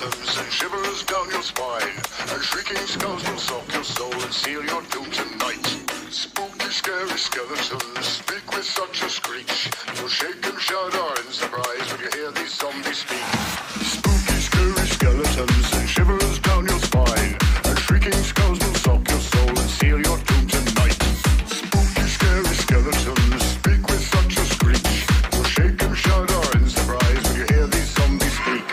skeletons and shivers down your spine, and shrieking skulls will soak your soul and seal your doom tonight. Spooky, scary skeletons speak with such a screech. You'll shake and shudder in surprise when you hear these zombies speak. Spooky, scary skeletons and shivers down your spine, and shrieking skulls will soak your soul and seal your doom tonight. Spooky, scary skeletons speak with such a screech. You'll shake and shudder in surprise when you hear these zombies speak.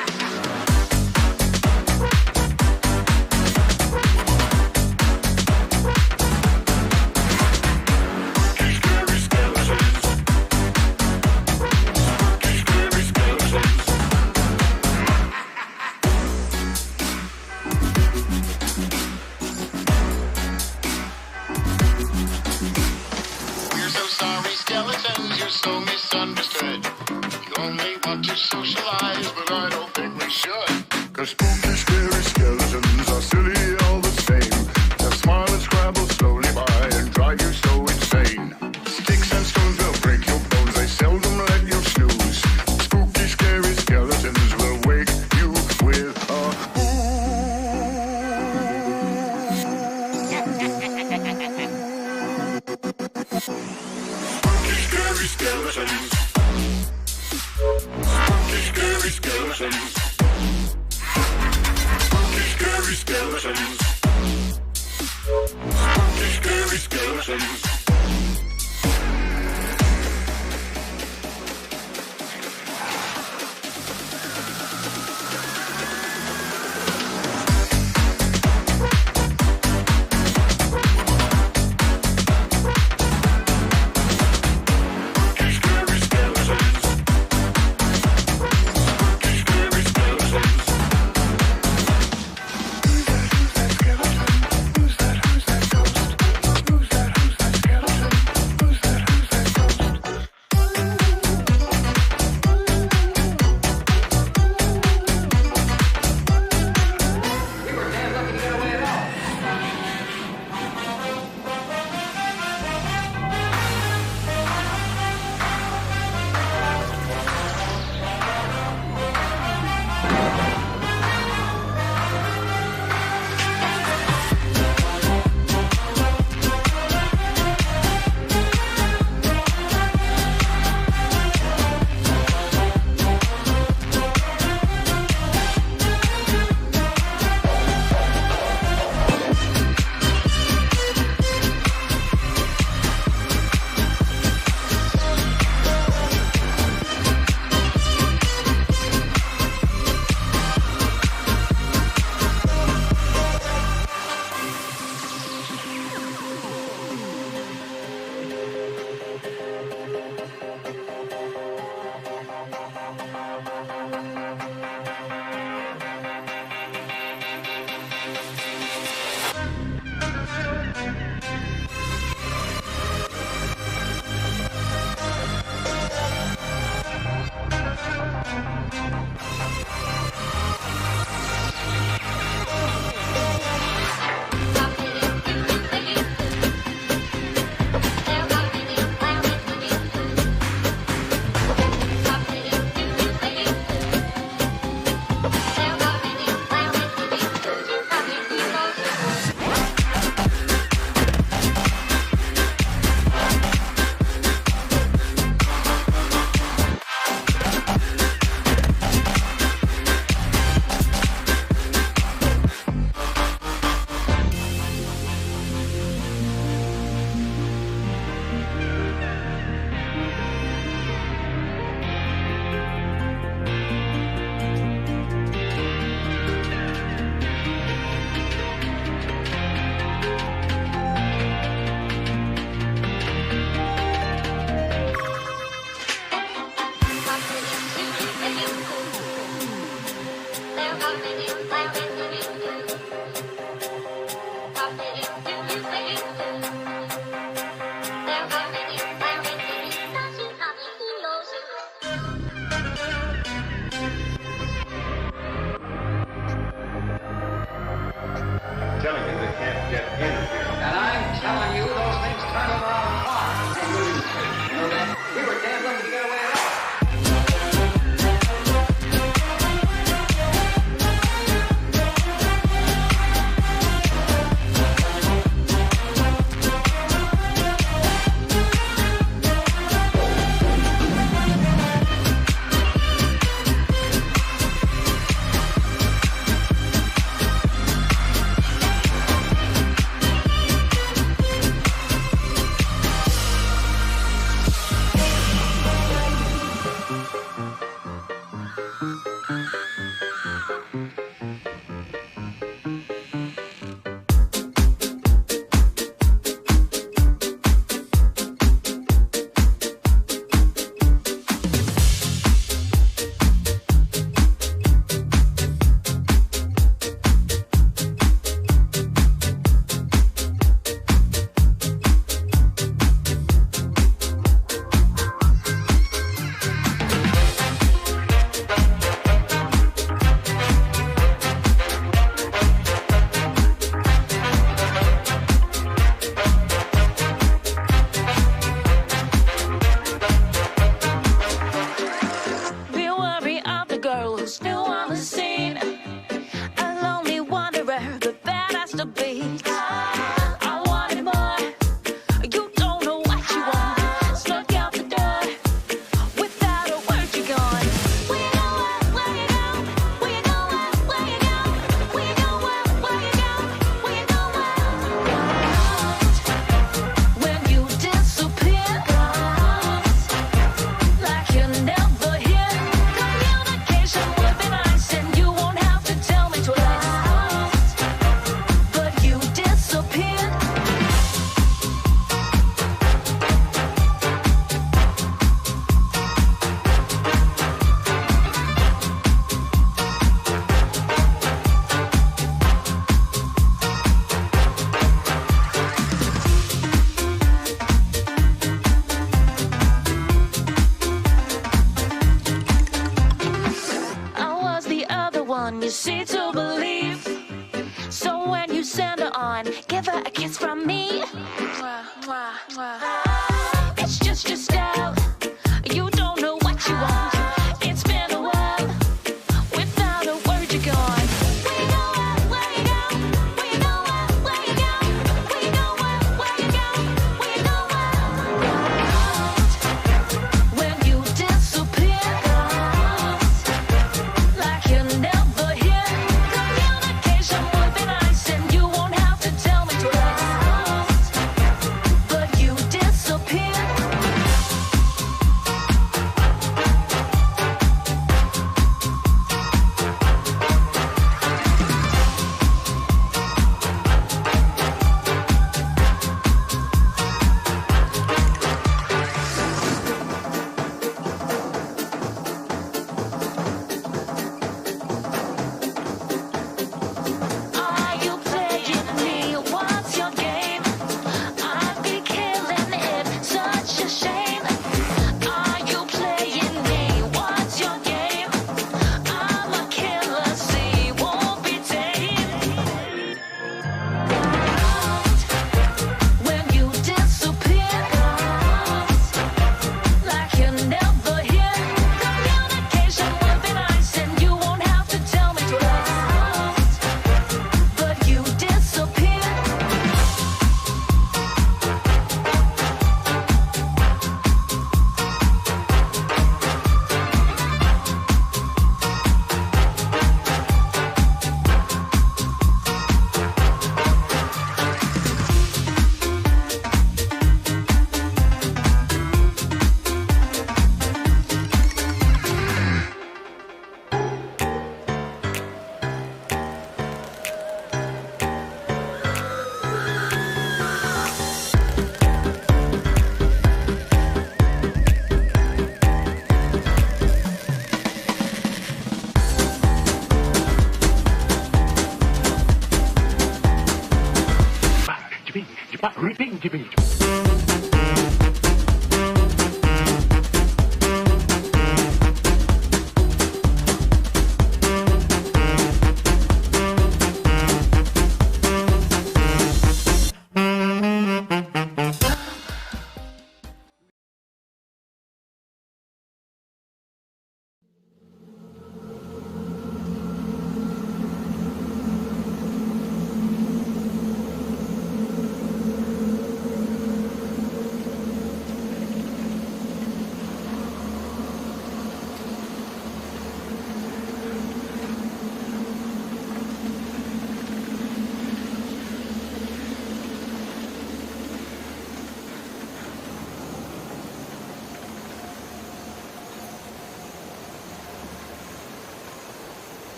So misunderstood. You only want to socialize, but I don't think we should. 'Cause spooky, scary skeletons are silly all the same. They'll smile and scramble slowly by and drive you so insane. Sticks and stones will break your bones, they seldom let you snooze. Spooky, scary skeletons will wake you with a Scary skeletons. Spooky, scary skeletons. Spooky, scary skeletons. Spooky, scary skeletons. Who's that one, you see to believe. So when you send her on, give her a kiss from me. Mwah, mwah, mwah. It's just your style. You don't know what you want. It's been a while. Without a word, you're gone. We know where you go. We know where you go. We know where you go. We know when you disappear, like you're never here. Communication would be nice, and you won't have to tell me twice. But you disappear. Are you playing me? What's your game? I'd be killing it, such a shame. Are you playing me? What's your game? I'm a killer, see, won't be tamed. When you disappear, like you're never here. Communication would be nice, and you won't have to tell me twice. But you disappear.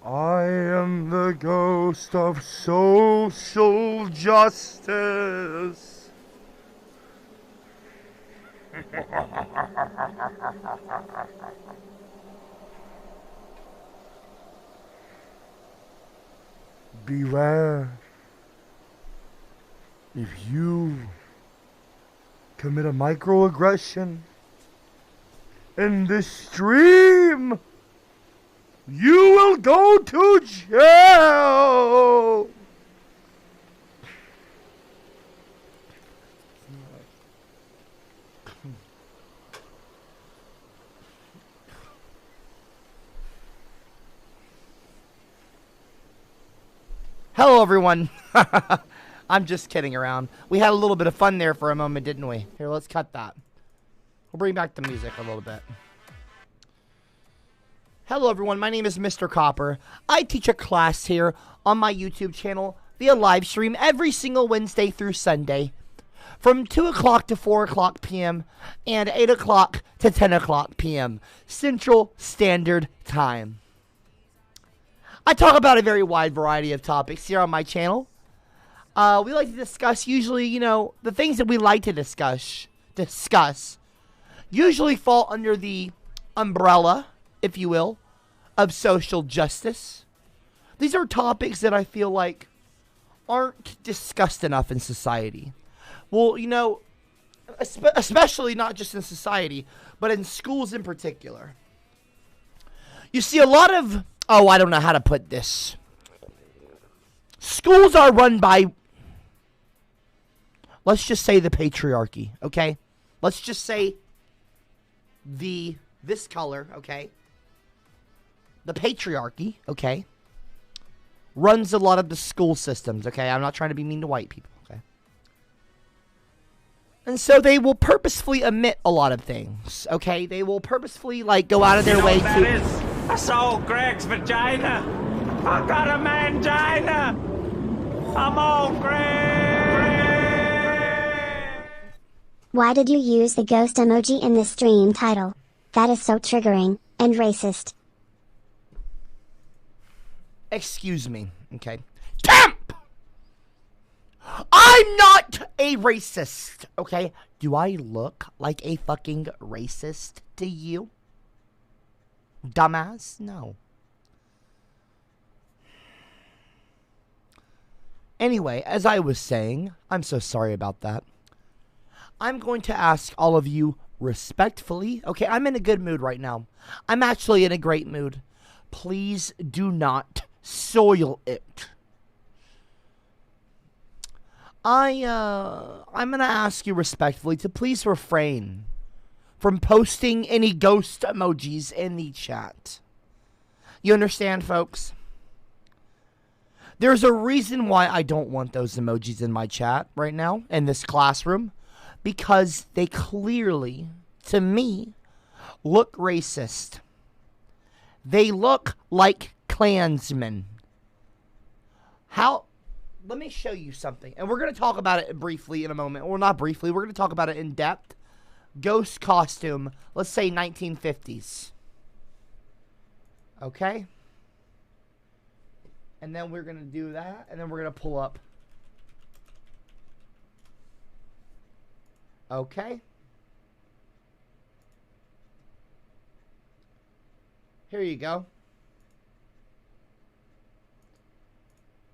I am the ghost of social justice. Beware. If you commit a microaggression in this stream, you will go to jail. Hello, everyone. I'm just kidding around. We had a little bit of fun there for a moment, didn't we? Here, let's cut that. We'll bring back the music a little bit. Hello, everyone. My name is Mr. Copper. I teach a class here on my YouTube channel via live stream every single Wednesday through Sunday. from 2 o'clock to 4 o'clock p.m. and 8 o'clock to 10 o'clock p.m. Central Standard Time. I talk about a very wide variety of topics here on my channel. We like to discuss usually, you know, the things that we like to discuss usually fall under the umbrella, if you will, of social justice. These are topics that I feel like aren't discussed enough in society. Well, you know, especially not just in society, but in schools in particular. You see a lot of, I don't know how to put this. Schools are run by, let's just say, the patriarchy, okay? Let's just say this color, okay? The patriarchy, okay, runs a lot of the school systems, okay? I'm not trying to be mean to white people, okay? And so they will purposefully omit a lot of things, okay? They will purposefully, like, go out of their way to... I saw Greg's vagina. I got a mangina. I'm on Greg. Why did you use the ghost emoji in the stream title? That is so triggering and racist. Excuse me, okay? Camp! I'm not a racist, okay? Do I look like a fucking racist to you? Dumbass? No. Anyway, as I was saying, I'm so sorry about that. I'm going to ask all of you respectfully. Okay, I'm in a good mood right now. I'm actually in a great mood. Please do not soil it. I'm going to ask you respectfully to please refrain from posting any ghost emojis in the chat. You understand, folks? There's a reason why I don't want those emojis in my chat right now, in this classroom, because they clearly, to me, look racist. They look like Klansmen. Let me show you something, and we're going to talk about it briefly in a moment. Or not briefly, we're going to talk about it in depth. Ghost costume, let's say 1950s. Okay? And then we're going to do that, and then we're going to pull up. Okay? Here you go.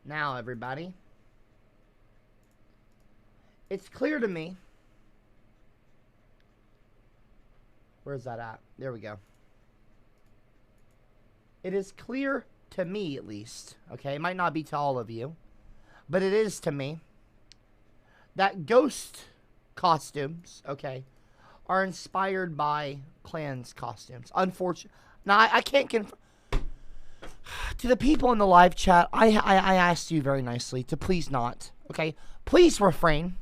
Now, everybody, it's clear to me. Where's that at? There we go. It is clear to me, at least, okay? It might not be to all of you, but it is to me that ghost costumes, okay, are inspired by Klans costumes. Unfortunately. Now, I can't confirm. To the people in the live chat, I asked you very nicely to please not, okay? Please refrain.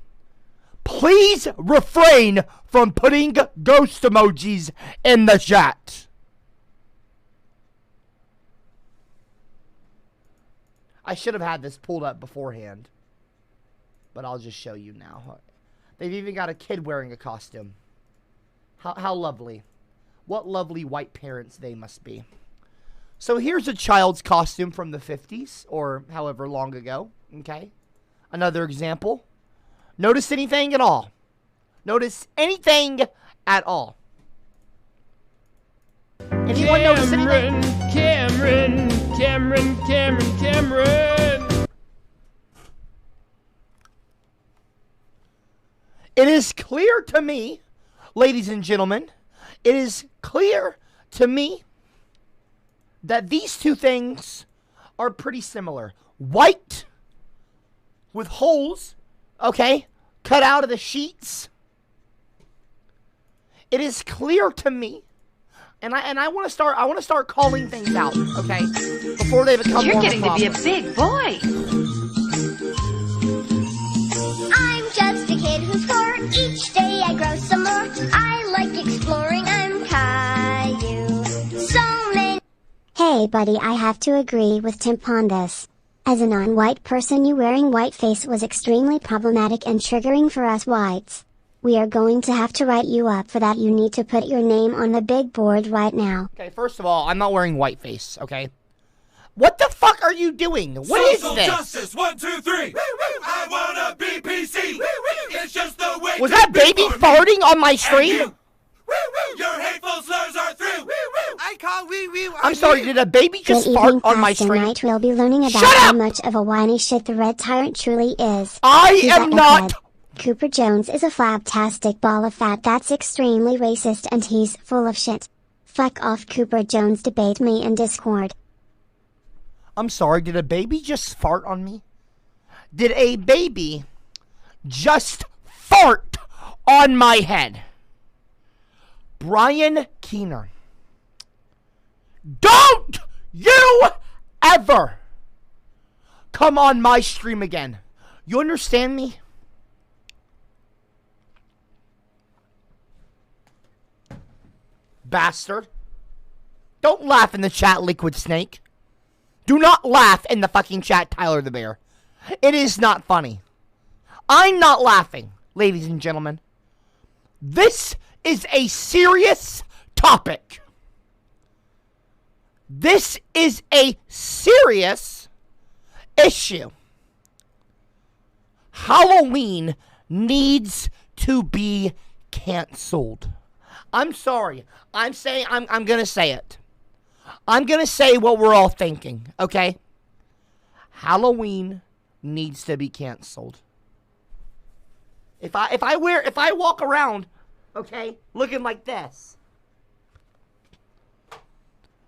Please refrain from putting ghost emojis in the chat. I should have had this pulled up beforehand, but I'll just show you now. They've even got a kid wearing a costume. How lovely. What lovely white parents they must be. So here's a child's costume from the 50s, or however long ago, okay? Another example. Notice anything at all? Notice anything at all? Anyone notice anything? Cameron. It is clear to me, ladies and gentlemen, it is clear to me that these two things are pretty similar. White with holes, okay, cut out of the sheets. It is clear to me, and I want to start calling things out, okay, before they become You're more getting of a to be a problem. big boy. I'm just a kid who's 4. Each day I grow some more. I like exploring. I'm Caillou. So many. Hey, buddy, I have to agree with Tim on this. As a non-white person, you wearing whiteface was extremely problematic and triggering for us whites. We are going to have to write you up for that. You need to put your name on the big board right now. Okay, first of all, I'm not wearing whiteface, okay? What the fuck are you doing? What is Social this? justice, 1, 2, 3. I wanna be PC. It's just the way Was to that be baby for me. farting on my And stream? you. Your hateful slurs are through. I call wee. I'm sorry, did a baby just Good fart evening, on my Fast and stream? Right. We'll be learning about Shut how up! much of a whiny shit the Red Tyrant truly is. I He's am a not... egghead. Cooper Jones is a flabtastic ball of fat that's extremely racist and he's full of shit. Fuck off, Cooper Jones. Debate me in Discord. I'm sorry, did a baby just fart on me? Did a baby just fart on my head? Brian Keener. Don't you ever come on my stream again. You understand me? Bastard. Don't laugh in the chat, Liquid Snake. Do not laugh in the fucking chat, Tyler the Bear. It is not funny. I'm not laughing, ladies and gentlemen. This is a serious topic. This is a serious issue. Halloween needs to be canceled. I'm sorry. I'm gonna say it. I'm gonna say what we're all thinking, okay? Halloween needs to be canceled. If I walk around, okay, looking like this,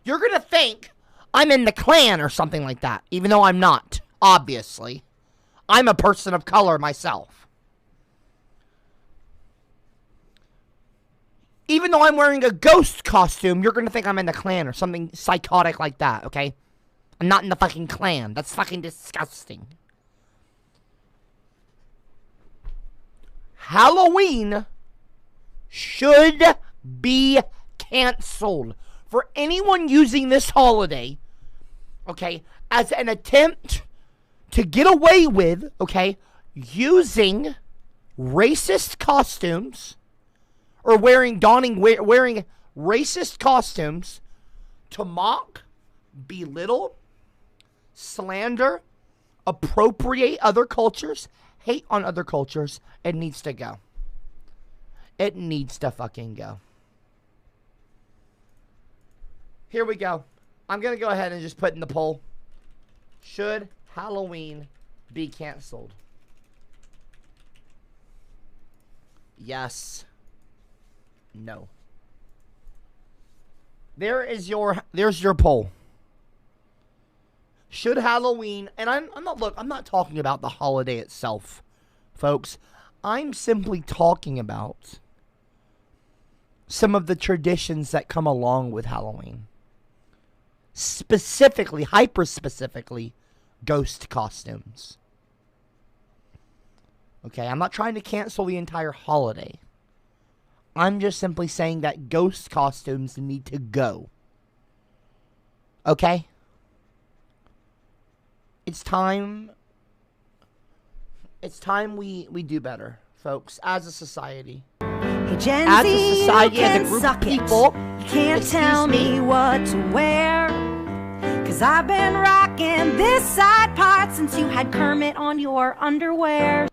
you're gonna think I'm in the Klan or something like that, even though I'm not, obviously. I'm a person of color myself. Even though I'm wearing a ghost costume, you're gonna think I'm in the Klan or something psychotic like that, okay? I'm not in the fucking Klan. That's fucking disgusting. Halloween should be canceled. For anyone using this holiday, okay, as an attempt to get away with, okay, using racist costumes or wearing racist costumes to mock, belittle, slander, appropriate other cultures, hate on other cultures, it needs to go. It needs to fucking go. Here we go. I'm going to go ahead and just put in the poll. Should Halloween be canceled? Yes. No. There's your poll. Should Halloween, and I'm not talking about the holiday itself, folks. I'm simply talking about some of the traditions that come along with Halloween. Specifically, hyper-specifically, ghost costumes. Okay, I'm not trying to cancel the entire holiday. I'm just simply saying that ghost costumes need to go. Okay? It's time we do better, folks, as a society. Hey, Gen As Z, a society, you as a can group suck of it. people. You can't tell me what to wear. Cause I've been rocking this side part since you had Kermit on your underwear.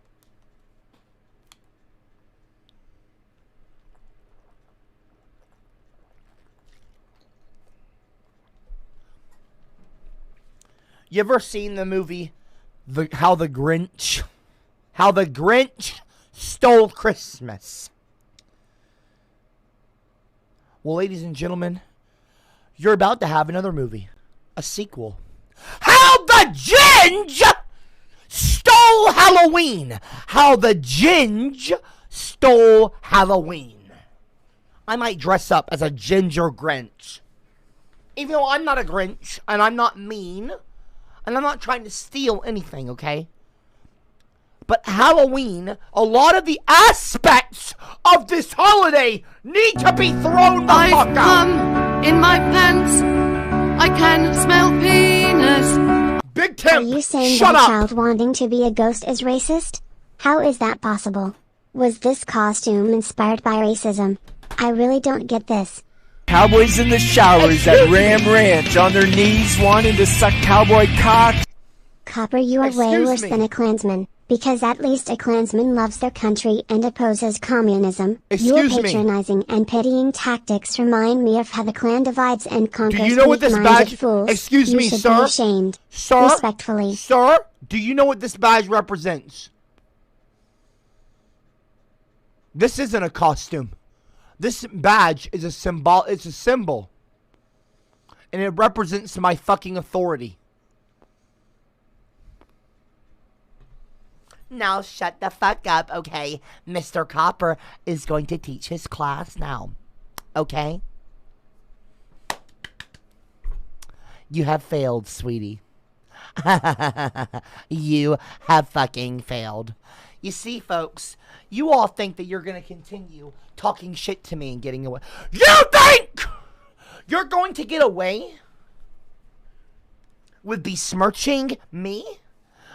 You ever seen the movie How the Grinch Stole Christmas? Well, ladies and gentlemen, you're about to have another movie, a sequel. How the Ginge Stole Halloween. How the Ginge Stole Halloween. I might dress up as a ginger Grinch. Even though I'm not a Grinch, and I'm not mean, and I'm not trying to steal anything, okay? But Halloween, a lot of the aspects of this holiday need to be thrown the fuck out. In my pants, I can smell penis. Big Temp, Are you saying shut that a up! child wanting to be a ghost is racist? How is that possible? Was this costume inspired by racism? I really don't get this. Cowboys in the showers at Ram Ranch on their knees wanting to suck cowboy cock. Copper, you are way Excuse worse me. than a Klansman. Because at least a Klansman loves their country and opposes communism. Your Excuse me. patronizing and pitying tactics remind me of how the Klan divides and conquers Do you know what this weak-minded badge... fools. Excuse You me, should sir? be ashamed. Sir? Respectfully. Sir? Do you know what this badge represents? This isn't a costume. This badge is a symbol. It's a symbol. And it represents my fucking authority. Now shut the fuck up, okay? Mr. Copper is going to teach his class now. Okay? You have failed, sweetie. You have fucking failed. You see, folks, you all think that you're going to continue talking shit to me and getting away. You think you're going to get away with besmirching me?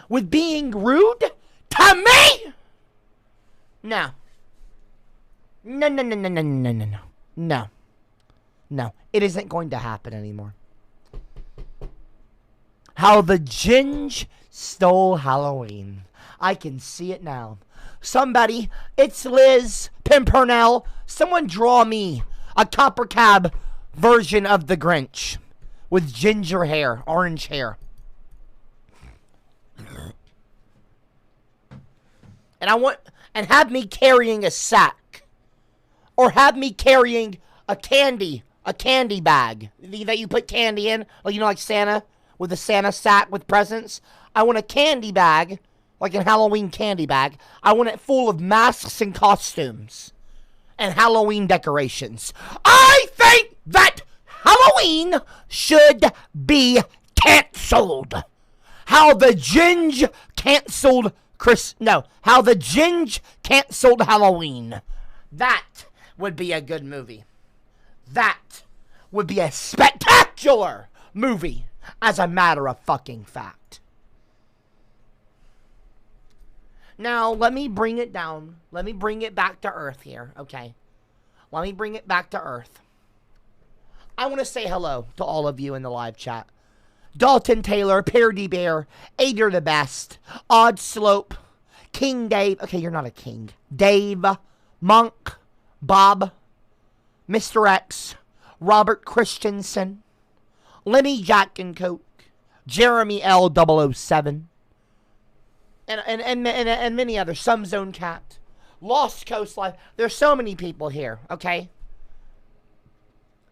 With being rude to me? No. No, no, no, no, no, no, no, no. No. No. It isn't going to happen anymore. How the Ginge stole Halloween. I can see it now. Somebody, it's Liz Pimpernel. Someone draw me a CopperCab version of the Grinch with ginger hair, orange hair. And have me carrying a sack. Or have me carrying a candy bag that you put candy in, like, you know, like Santa, with a Santa sack with presents. I want a candy bag, like a Halloween candy bag. I want it full of masks and costumes and Halloween decorations. I think that Halloween should be canceled. How the Ginge canceled how the Ginge canceled Halloween. That would be a good movie. That would be a spectacular movie, as a matter of fucking fact. Now, let me bring it down. Let me bring it back to earth here, okay? Let me bring it back to earth. I want to say hello to all of you in the live chat. Dalton Taylor, Parody Bear, Ader the Best, Odd Slope, King Dave. Okay, you're not a king. Dave, Monk, Bob, Mr. X, Robert Christensen, Lenny Jack and Coke, Jeremy L 007, and many others. Some Zone Cat, Lost Coast Life. There's so many people here, okay,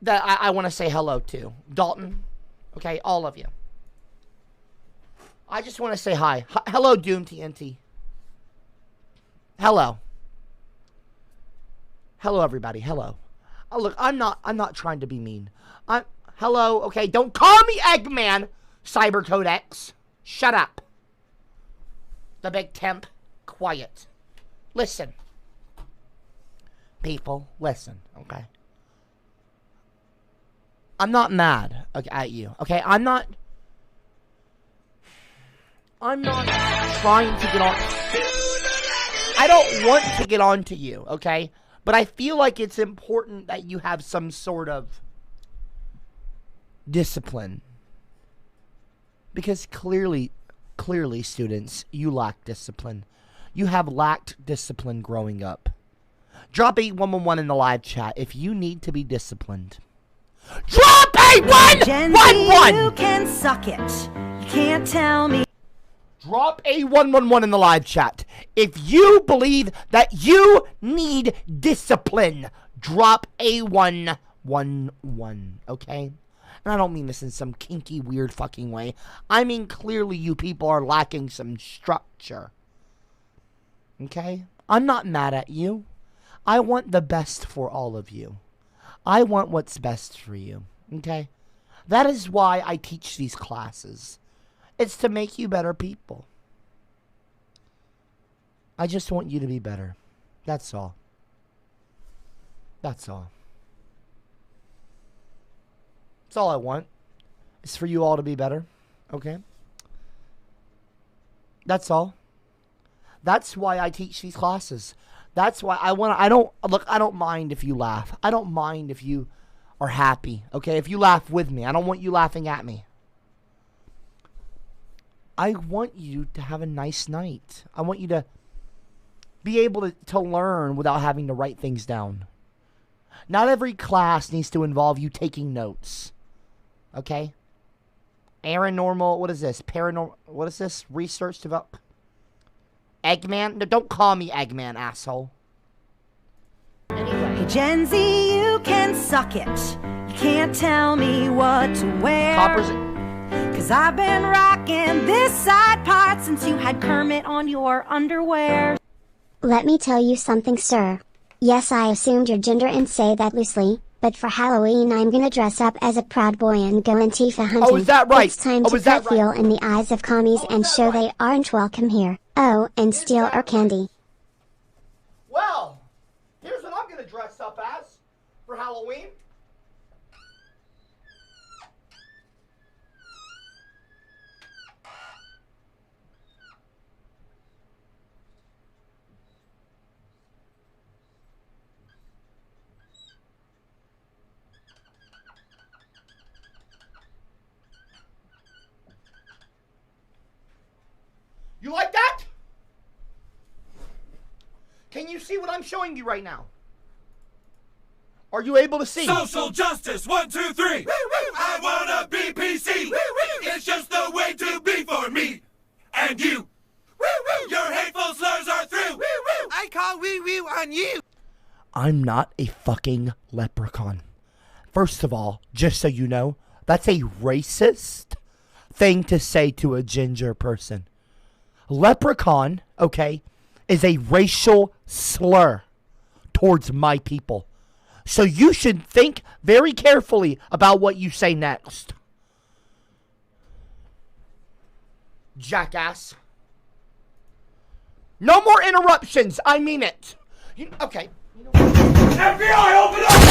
that I want to say hello to. Dalton, okay, all of you. I just want to say hi. Hello, Doom TNT. Hello. Hello, everybody. Hello. Oh, look, I'm not trying to be mean. Hello, okay, don't call me Eggman, Cyber Codex. Shut up. The Big Temp, quiet. Listen. People, listen, okay? I'm not mad at you, okay? I'm not trying to get on. I don't want to get on to you, okay? But I feel like it's important that you have some sort of discipline. Because clearly, students, you lack discipline. You have lacked discipline growing up. Drop a 111 in the live chat if you need to be disciplined. Drop a 111! You can suck it. You can't tell me. Drop a 111 in the live chat if you believe that you need discipline. Drop a 111, okay? And I don't mean this in some kinky, weird fucking way. I mean, clearly you people are lacking some structure. Okay? I'm not mad at you. I want the best for all of you. I want what's best for you. Okay? That is why I teach these classes. It's to make you better people. I just want you to be better. That's all. That's all. That's all I want. Is for you all to be better. Okay? That's all. That's why I teach these classes. That's why I don't mind if you laugh. I don't mind if you are happy. Okay, if you laugh with me. I don't want you laughing at me. I want you to have a nice night. I want you to be able to learn without having to write things down. Not every class needs to involve you taking notes. Okay? Paranormal, what is this? Paranormal, what is this? Research develop. Eggman? No, don't call me Eggman, asshole. Anyway. Hey, Gen Z, you can suck it. You can't tell me what to wear. Copper's... Cause I've been rocking this side part since you had Kermit on your underwear. Let me tell you something, sir. Yes, I assumed your gender and say that loosely, but for Halloween I'm gonna dress up as a proud boy and go Antifa hunting. Oh, is that right? It's time to put fuel in the eyes of commies and show they aren't welcome here. Oh, and steal our candy. Well, here's what I'm gonna dress up as for Halloween. You like that? Can you see what I'm showing you right now? Are you able to see? Social justice, 1, 2, 3. I wanna be PC. It's just the way to be for me and you. Your hateful slurs are through. I call woo on you. I'm not a fucking leprechaun. First of all, just so you know, that's a racist thing to say to a ginger person. Leprechaun, okay, is a racial slur towards my people. So you should think very carefully about what you say next. Jackass. No more interruptions. I mean it. Okay. FBI, open up!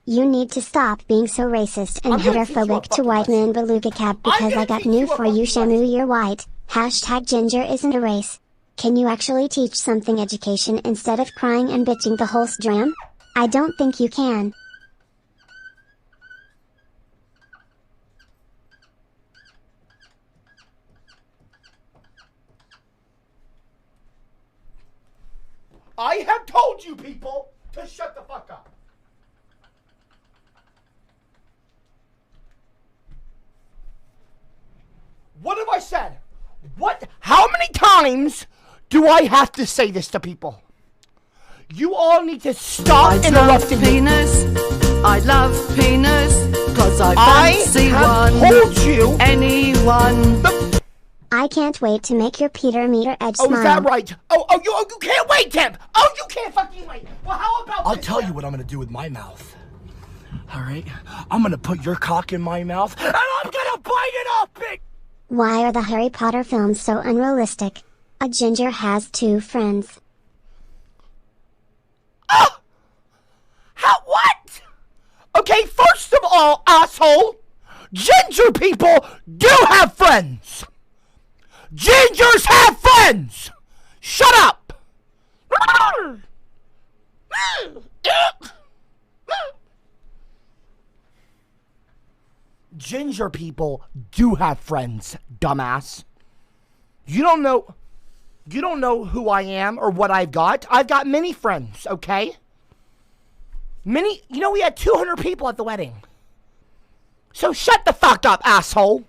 You need to stop being so racist and heterophobic to white men beluga cab because I got new for you, Shamu, you're white. Hashtag ginger isn't a race. Can you actually teach something education instead of crying and bitching the whole stram? I don't think you can. I have told you people to shut the fuck up. What have I said? What? How many times do I have to say this to people? You all need to stop interrupting me. I love penis, cause I fancy have one. Told you. Anyone. I can't wait to make your Peter Meter Edge smile. Oh, is that right? Oh, you can't wait, Tim. Oh, you can't fucking wait. Well, how about I'll tell you what I'm gonna do with my mouth. All right? I'm gonna put your cock in my mouth, and I'm gonna bite it off, big. Why are the Harry Potter films so unrealistic? A ginger has 2 friends. What? Okay, first of all, asshole, ginger people do have friends. Gingers have friends. Shut up. Ginger people do have friends, dumbass. You don't know who I am or what I've got. I've got many friends, okay? We had 200 people at the wedding. So shut the fuck up, asshole.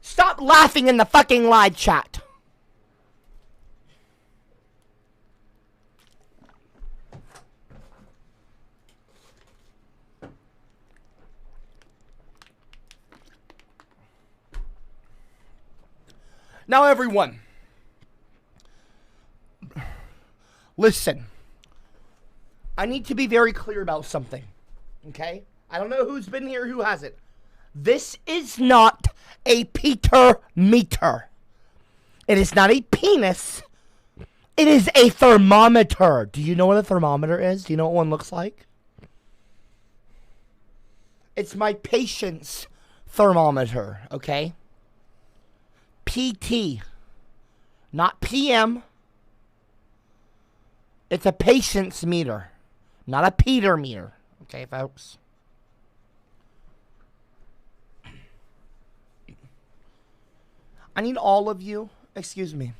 Stop laughing in the fucking live chat. Now, everyone, listen. I need to be very clear about something, okay? I don't know who's been here, who hasn't. This is not a Peter meter. It is not a penis. It is a thermometer. Do you know what a thermometer is? Do you know what one looks like? It's my patient's thermometer, okay? PT, not PM. It's a patience meter, not a Peter meter, okay, folks? I need all of you, excuse me,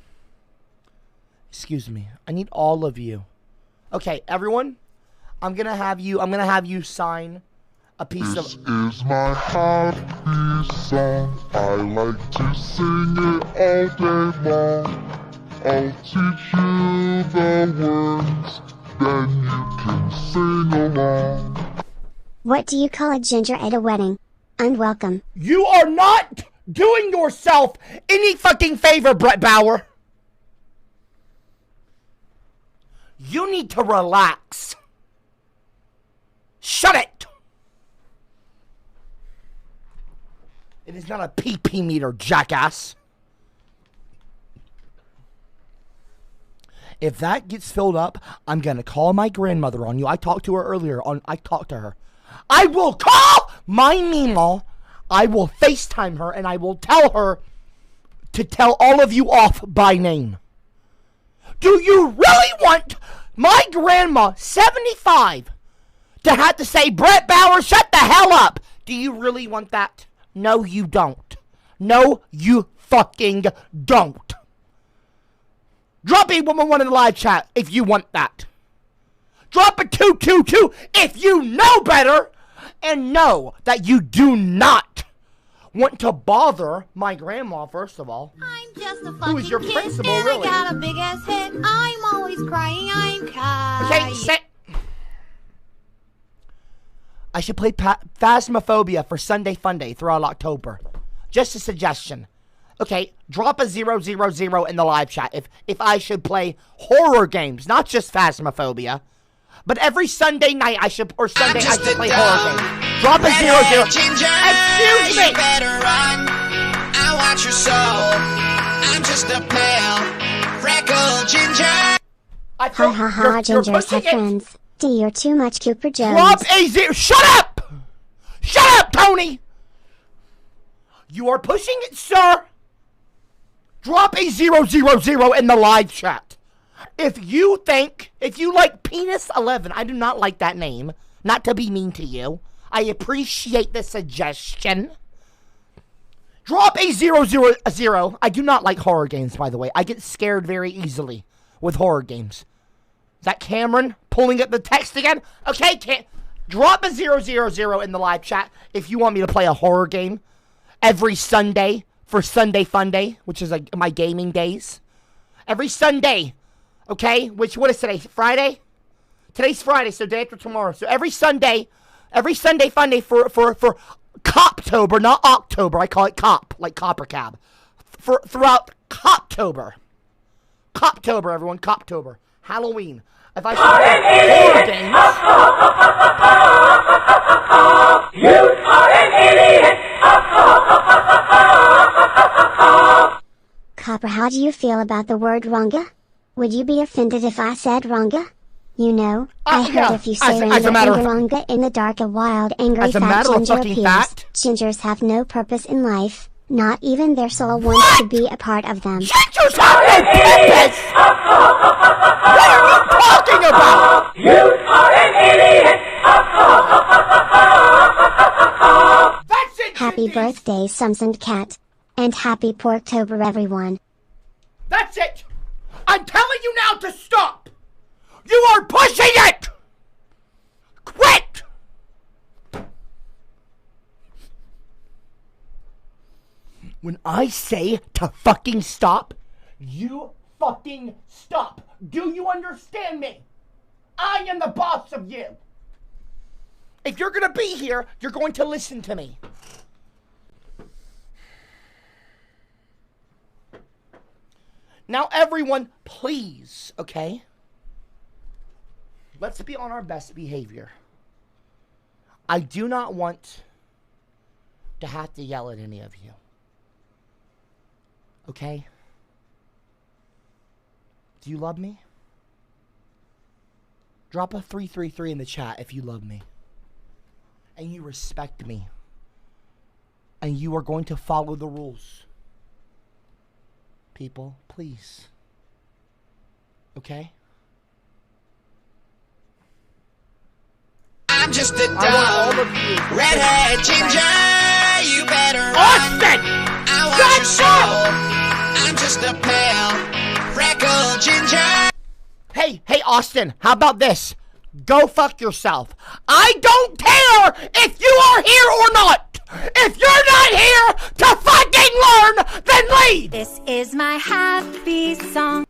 I need all of you. Okay, everyone, I'm gonna have you sign a piece This of... is my happy song. I like to sing it all day long. I'll teach you the words, then you can sing along. What do you call a ginger at a wedding? Unwelcome. You are not doing yourself any fucking favor, Brett Bauer. You need to relax. Shut it. It is not a PP meter, jackass. If that gets filled up, I'm going to call my grandmother on you. I talked to her earlier. I talked to her. I will call my Meemaw. I will FaceTime her, and I will tell her to tell all of you off by name. Do you really want my grandma, 75, to have to say, Brett Bauer, shut the hell up? Do you really want that? No, you don't. No, you fucking don't. Drop a woman one in the live chat if you want that. Drop a 222 if you know better and know that you do not want to bother my grandma, first of all. I'm just a Who fucking is your kid, principal, and really? I got a big ass head. I'm always crying, I'm Okay, I should play Phasmophobia for Sunday Funday throughout October. Just a suggestion. Okay, drop a 000 in the live chat if I should play horror games, not just Phasmophobia, but every Sunday night I should play horror games. Drop a 000. Excuse me. You better run. I want your soul. I'm just a pale, freckled ginger. Ha ha ha, gingers have friends. D, you're too much Cooper Jones. Drop a 0. Shut up! Shut up, Tony! You are pushing it, sir. Drop a 000 in the live chat. If you like Penis 11, I do not like that name. Not to be mean to you. I appreciate the suggestion. Drop a 000. I do not like horror games, by the way. I get scared very easily with horror games. Is that Cameron pulling up the text again? Okay, drop a 000 in the live chat if you want me to play a horror game every Sunday for Sunday Fun Day, which is like my gaming days. Every Sunday, okay? What is today? Friday? Today's Friday, so day after tomorrow. So every Sunday Fun Day for Coptober, not October. I call it Cop, like CopperCab. Throughout Coptober. Coptober, everyone, Coptober. Halloween. If I should play horror games... You are an idiot! Copper, how do you feel about the word Runga? Would you be offended if I said Runga? You know, I heard if you say Runga in the dark, a wild, angry, fat ginger appears. Gingers have no purpose in life. Not even their soul wants to be a part of them. Gingers have no purpose! What are you talking about? You are an idiot! That's it! Happy birthday, Sumsend Cat. And happy Porktober, everyone. That's it! I'm telling you now to stop! You are pushing it! Quit! When I say to fucking stop, you fucking stop. Do you understand me? I am the boss of you. If you're gonna be here, you're going to listen to me. Now, everyone, please, okay? Let's be on our best behavior. I do not want to have to yell at any of you. Okay? Do you love me? Drop a 333 in the chat if you love me. And you respect me. And you are going to follow the rules. People, please. Okay? I'm just a dumb redhead ginger. You better run. Austin! I want your soul. I'm just a pale freckled ginger. Hey, Austin, how about this? Go fuck yourself. I don't care if you are here or not. If you're not here to fucking learn, then leave. This is my happy song.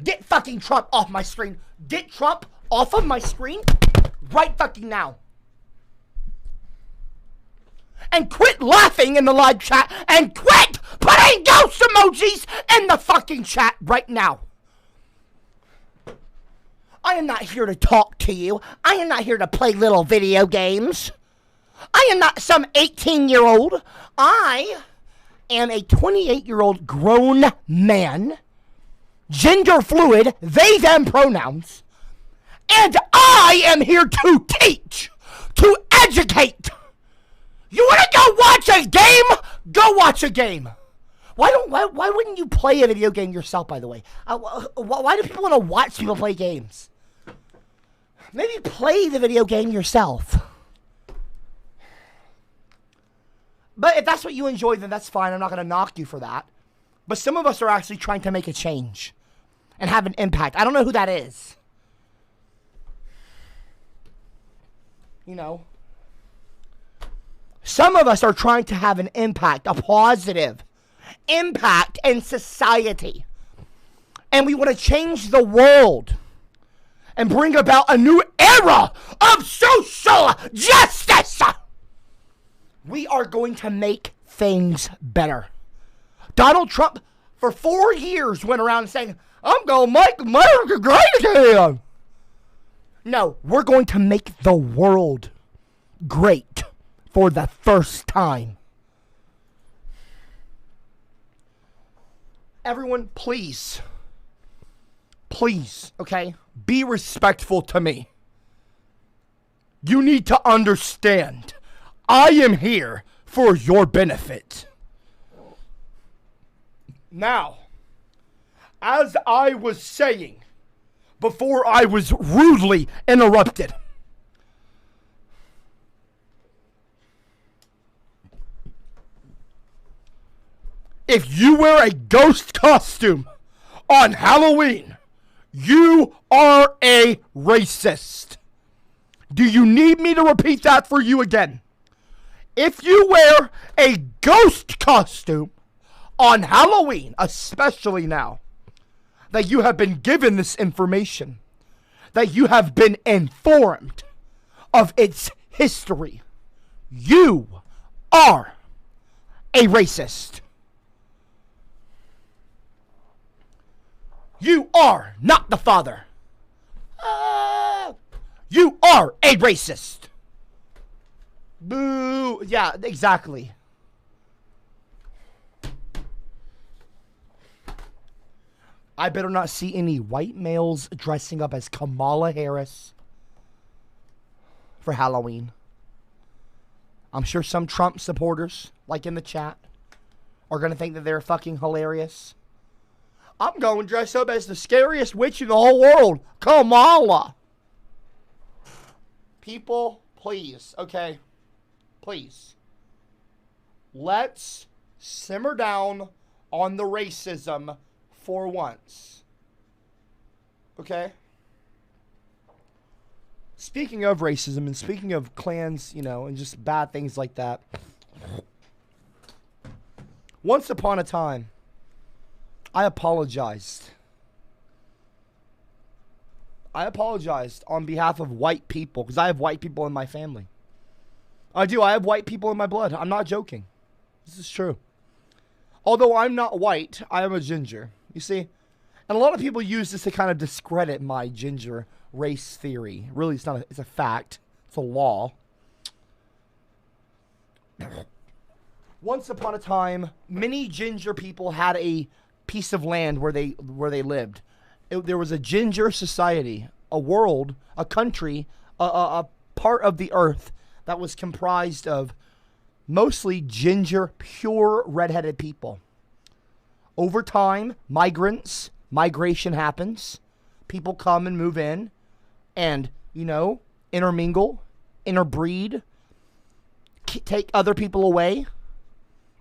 Get fucking Trump off my screen. Get Trump off of my screen right fucking now. And quit laughing in the live chat and quit putting ghost emojis in the fucking chat right now. I am not here to talk to you. I am not here to play little video games. I am not some 18-year-old. I am a 28-year-old grown man, gender fluid, they, them pronouns, and I am here to teach, to educate. You want to go watch a game? Go watch a game. Why wouldn't you play a video game yourself, by the way? Why do people want to watch people play games? Maybe play the video game yourself. But if that's what you enjoy, then that's fine. I'm not going to knock you for that. But some of us are actually trying to make a change and have an impact. I don't know who that is. You know. Some of us are trying to have an impact, a positive impact in society. And we want to change the world and bring about a new era of social justice. We are going to make things better. Donald Trump, for 4 years, went around saying, I'm going to make America great again. No, we're going to make the world great for the first time. Everyone, please, okay, be respectful to me. You need to understand, I am here for your benefit. Now, as I was saying before I was rudely interrupted, if you wear a ghost costume on Halloween, you are a racist. Do you need me to repeat that for you again? If you wear a ghost costume on Halloween, especially now that you have been given this information, that you have been informed of its history, you are a racist. You are not the father. You are a racist. Boo. Yeah, exactly. I better not see any white males dressing up as Kamala Harris for Halloween. I'm sure some Trump supporters, like in the chat, are going to think that they're fucking hilarious. I'm going to dress up as the scariest witch in the whole world, Kamala. People, please, okay? Please. Let's simmer down on the racism for once. Okay? Speaking of racism and speaking of clans, you know, and just bad things like that. Once upon a time, I apologized. I apologized on behalf of white people, because I have white people in my family. I do. I have white people in my blood. I'm not joking. This is true. Although I'm not white, I am a ginger. You see? And a lot of people use this to kind of discredit my ginger race theory. Really, it's not. It's a fact. It's a law. Once upon a time, many ginger people had a piece of land where they lived. There was a ginger society, a world, a country, a part of the earth that was comprised of mostly ginger, pure redheaded people. Over time, migration happens. People come and move in and, intermingle, interbreed, take other people away,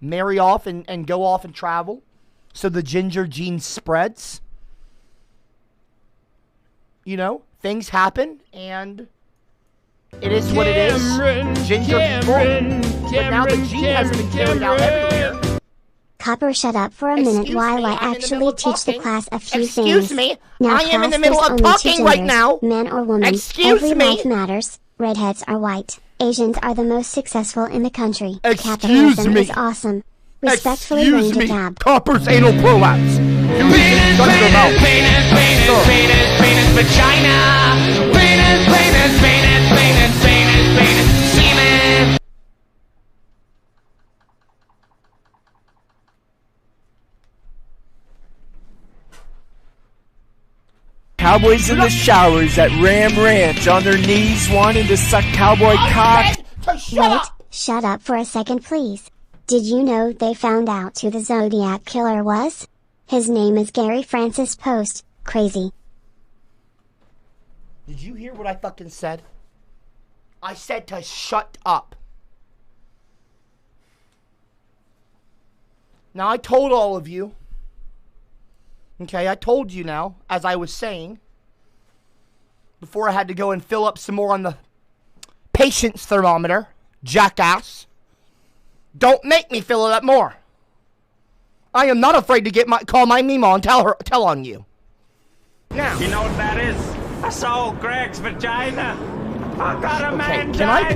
marry off and go off and travel. So the ginger gene spreads. Things happen and it is what it is. Ginger people. But now the gene has been carried out everywhere. Copper, shut up for a minute while I actually teach the class a few things. Excuse me, Now, I am in the class, middle there's of only two talking right genders, now. Man or woman. Excuse Every me. life matters. Redheads are white. Asians are the most successful in the country. Excuse Capitalism me. is awesome. Respectfully, Excuse me, Cab. Copper's anal prolapse. Penis, vagina. Penis, semen. Cowboys in the showers at Ram Ranch on their knees wanting to suck cowboy cock. Wait, shut up for a second please. Did you know they found out who the Zodiac Killer was? His name is Gary Francis Post. Crazy. Did you hear what I fucking said? I said to shut up. Now I told all of you. Okay, I told you now, as I was saying, before I had to go and fill up some more on the patience thermometer, jackass. Don't make me fill it up more. I am not afraid to call my Mima and tell on you. Now. You know what that is? I saw Greg's vagina. I got a Okay, mangina. can I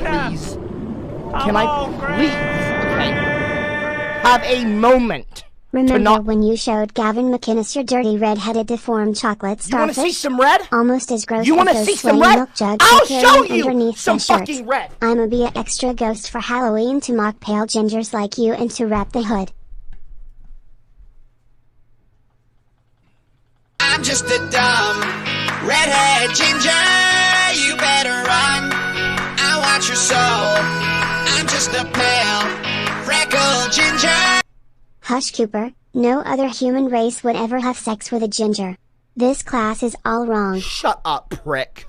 please have a moment? Remember when you showed Gavin McInnes your dirty red-headed deformed chocolate starfish? You want to see some red? Almost as gross You as want to those see some swaying red? milk jugs I'll you're show carrying you underneath some their shirts. fucking red. I'ma be an extra ghost for Halloween to mock pale gingers like you and to wrap the hood. I'm just a dumb redhead ginger. You better run. I watch your soul. I'm just a pale freckled ginger. Hush, Cooper. No other human race would ever have sex with a ginger. This class is all wrong. Shut up, prick.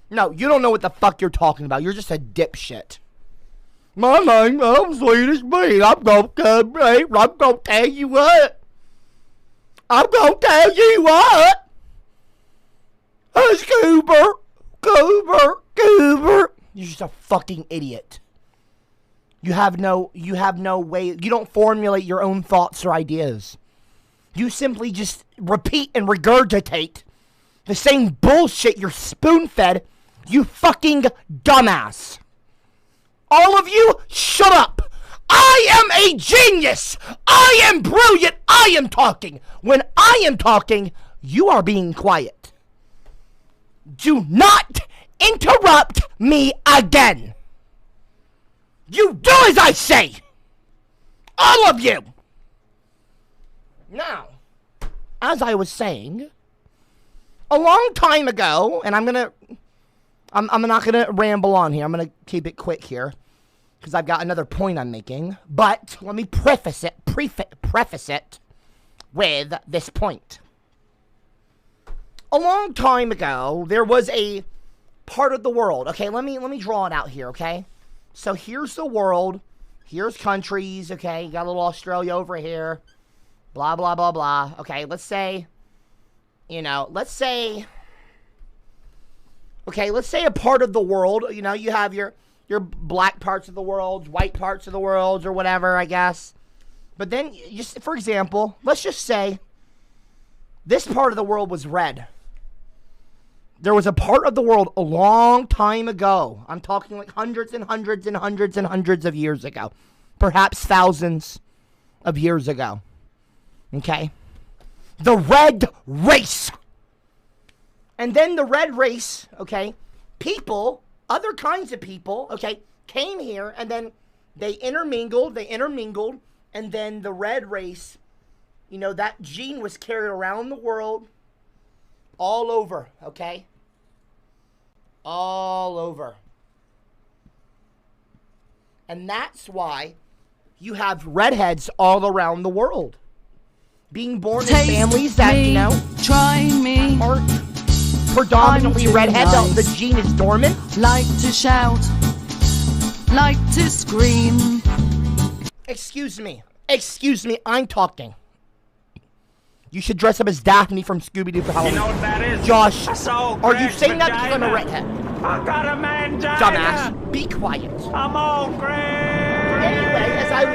No, you don't know what the fuck you're talking about. You're just a dipshit. My name is Swedish Bean. I'm gonna tell you what. I'm gonna tell you what. It's Cooper. You're just a fucking idiot. You have no way. You don't formulate your own thoughts or ideas. You simply just repeat and regurgitate the same bullshit you're spoon-fed, you fucking dumbass. All of you, shut up. I am a genius. I am brilliant. I am talking. When I am talking, you are being quiet. Do not interrupt me again. You do as I say! All of you! Now, as I was saying, a long time ago, and I'm not gonna ramble on here, I'm gonna keep it quick here, because I've got another point I'm making, but let me preface it with this point. A long time ago, there was a part of the world, okay, let me draw it out here, okay? So here's the world, here's countries, okay, you got a little Australia over here, blah, blah, blah, blah, okay, let's say a part of the world, you have your black parts of the world, white parts of the world, or whatever, I guess, but then, just for example, let's just say this part of the world was red. There was a part of the world a long time ago. I'm talking like hundreds and hundreds and hundreds and hundreds of years ago. Perhaps thousands of years ago. Okay? The red race. And then the red race, okay, people, other kinds of people, okay, came here and then they intermingled, and then the red race, that gene was carried around the world. All over, okay? All over. And that's why you have redheads all around the world. Being born in families that, you know, aren't predominantly redhead. The gene is dormant. Like to shout, like to scream. Excuse me, I'm talking. You should dress up as Daphne from Scooby-Doo for Halloween. You know what that is? Josh, Assault are you Greg's saying that because I'm a vagina. redhead? I got a mangina. Dumbass, be quiet. I'm all Greg. Anyway, as I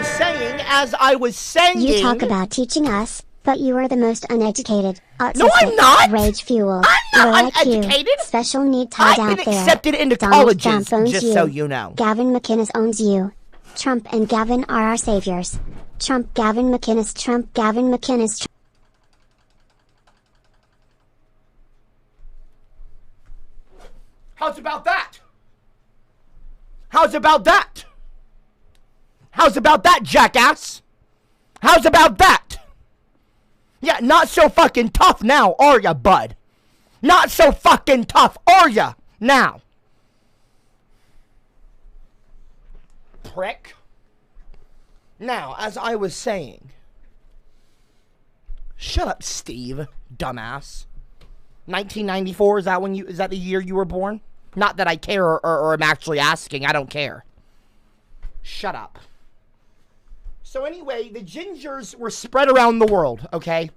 was saying... You talk about teaching us, but you are the most uneducated, autistic, No, I'm not! rage fuel, I'm not low IQ, uneducated! special need tied I've out been there. accepted into Donald colleges, Trump owns just you. so you know. Gavin McInnes owns you. Trump and Gavin are our saviors. Trump, Gavin McInnes, Trump, Gavin McInnes, Trump. How's about that? How's about that? How's about that, jackass? How's about that? Yeah, not so fucking tough now, are ya, bud? Not so fucking tough, are ya, now? Prick. Now, as I was saying... Shut up, Steve, dumbass. 1994, is that the year you were born? Not that I care or am actually asking, I don't care. Shut up. So anyway, the gingers were spread around the world, okay?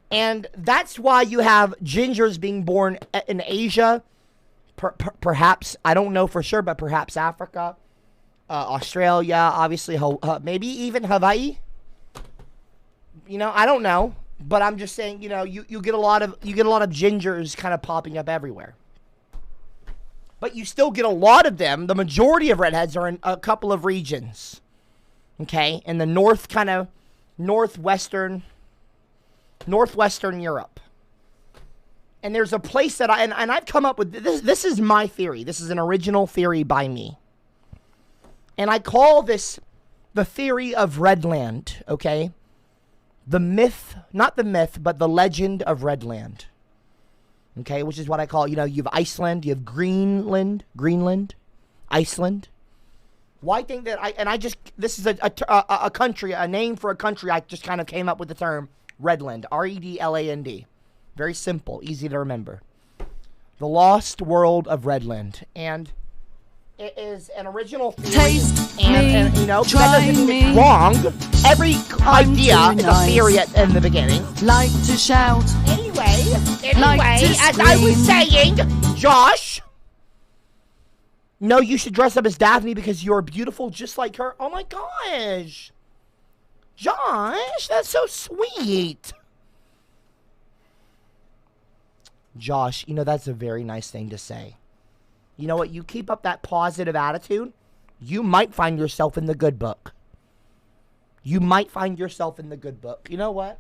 And that's why you have gingers being born in Asia, perhaps, I don't know for sure, but perhaps Africa, Australia, obviously, maybe even Hawaii. You know, I don't know, but I'm just saying, you know, you get a lot of gingers kind of popping up everywhere. But you still get a lot of them. The majority of redheads are in a couple of regions. Okay, in the north, kind of northwestern Europe. And there's a place that I've come up with this. This is my theory. This is an original theory by me. And I call this the theory of Redland, okay? The myth, not the myth, but the legend of Redland. Okay, which is what I call, you know, you have Iceland, you have Greenland, Iceland. Well, I think that this is a country, a name for a country. I just kind of came up with the term Redland, R-E-D-L-A-N-D. Very simple, easy to remember. The Lost World of Redland, and it is an original theory. And you know, that doesn't mean it's wrong. Every idea is a theory in the beginning. Like to shout. Anyway, Like as I was saying, Josh. No, you should dress up as Daphne because you're beautiful just like her. Oh my gosh. Josh, that's so sweet. Josh, you know, that's a very nice thing to say. You know what? You keep up that positive attitude, you might find yourself in the good book. You might find yourself in the good book. You know what?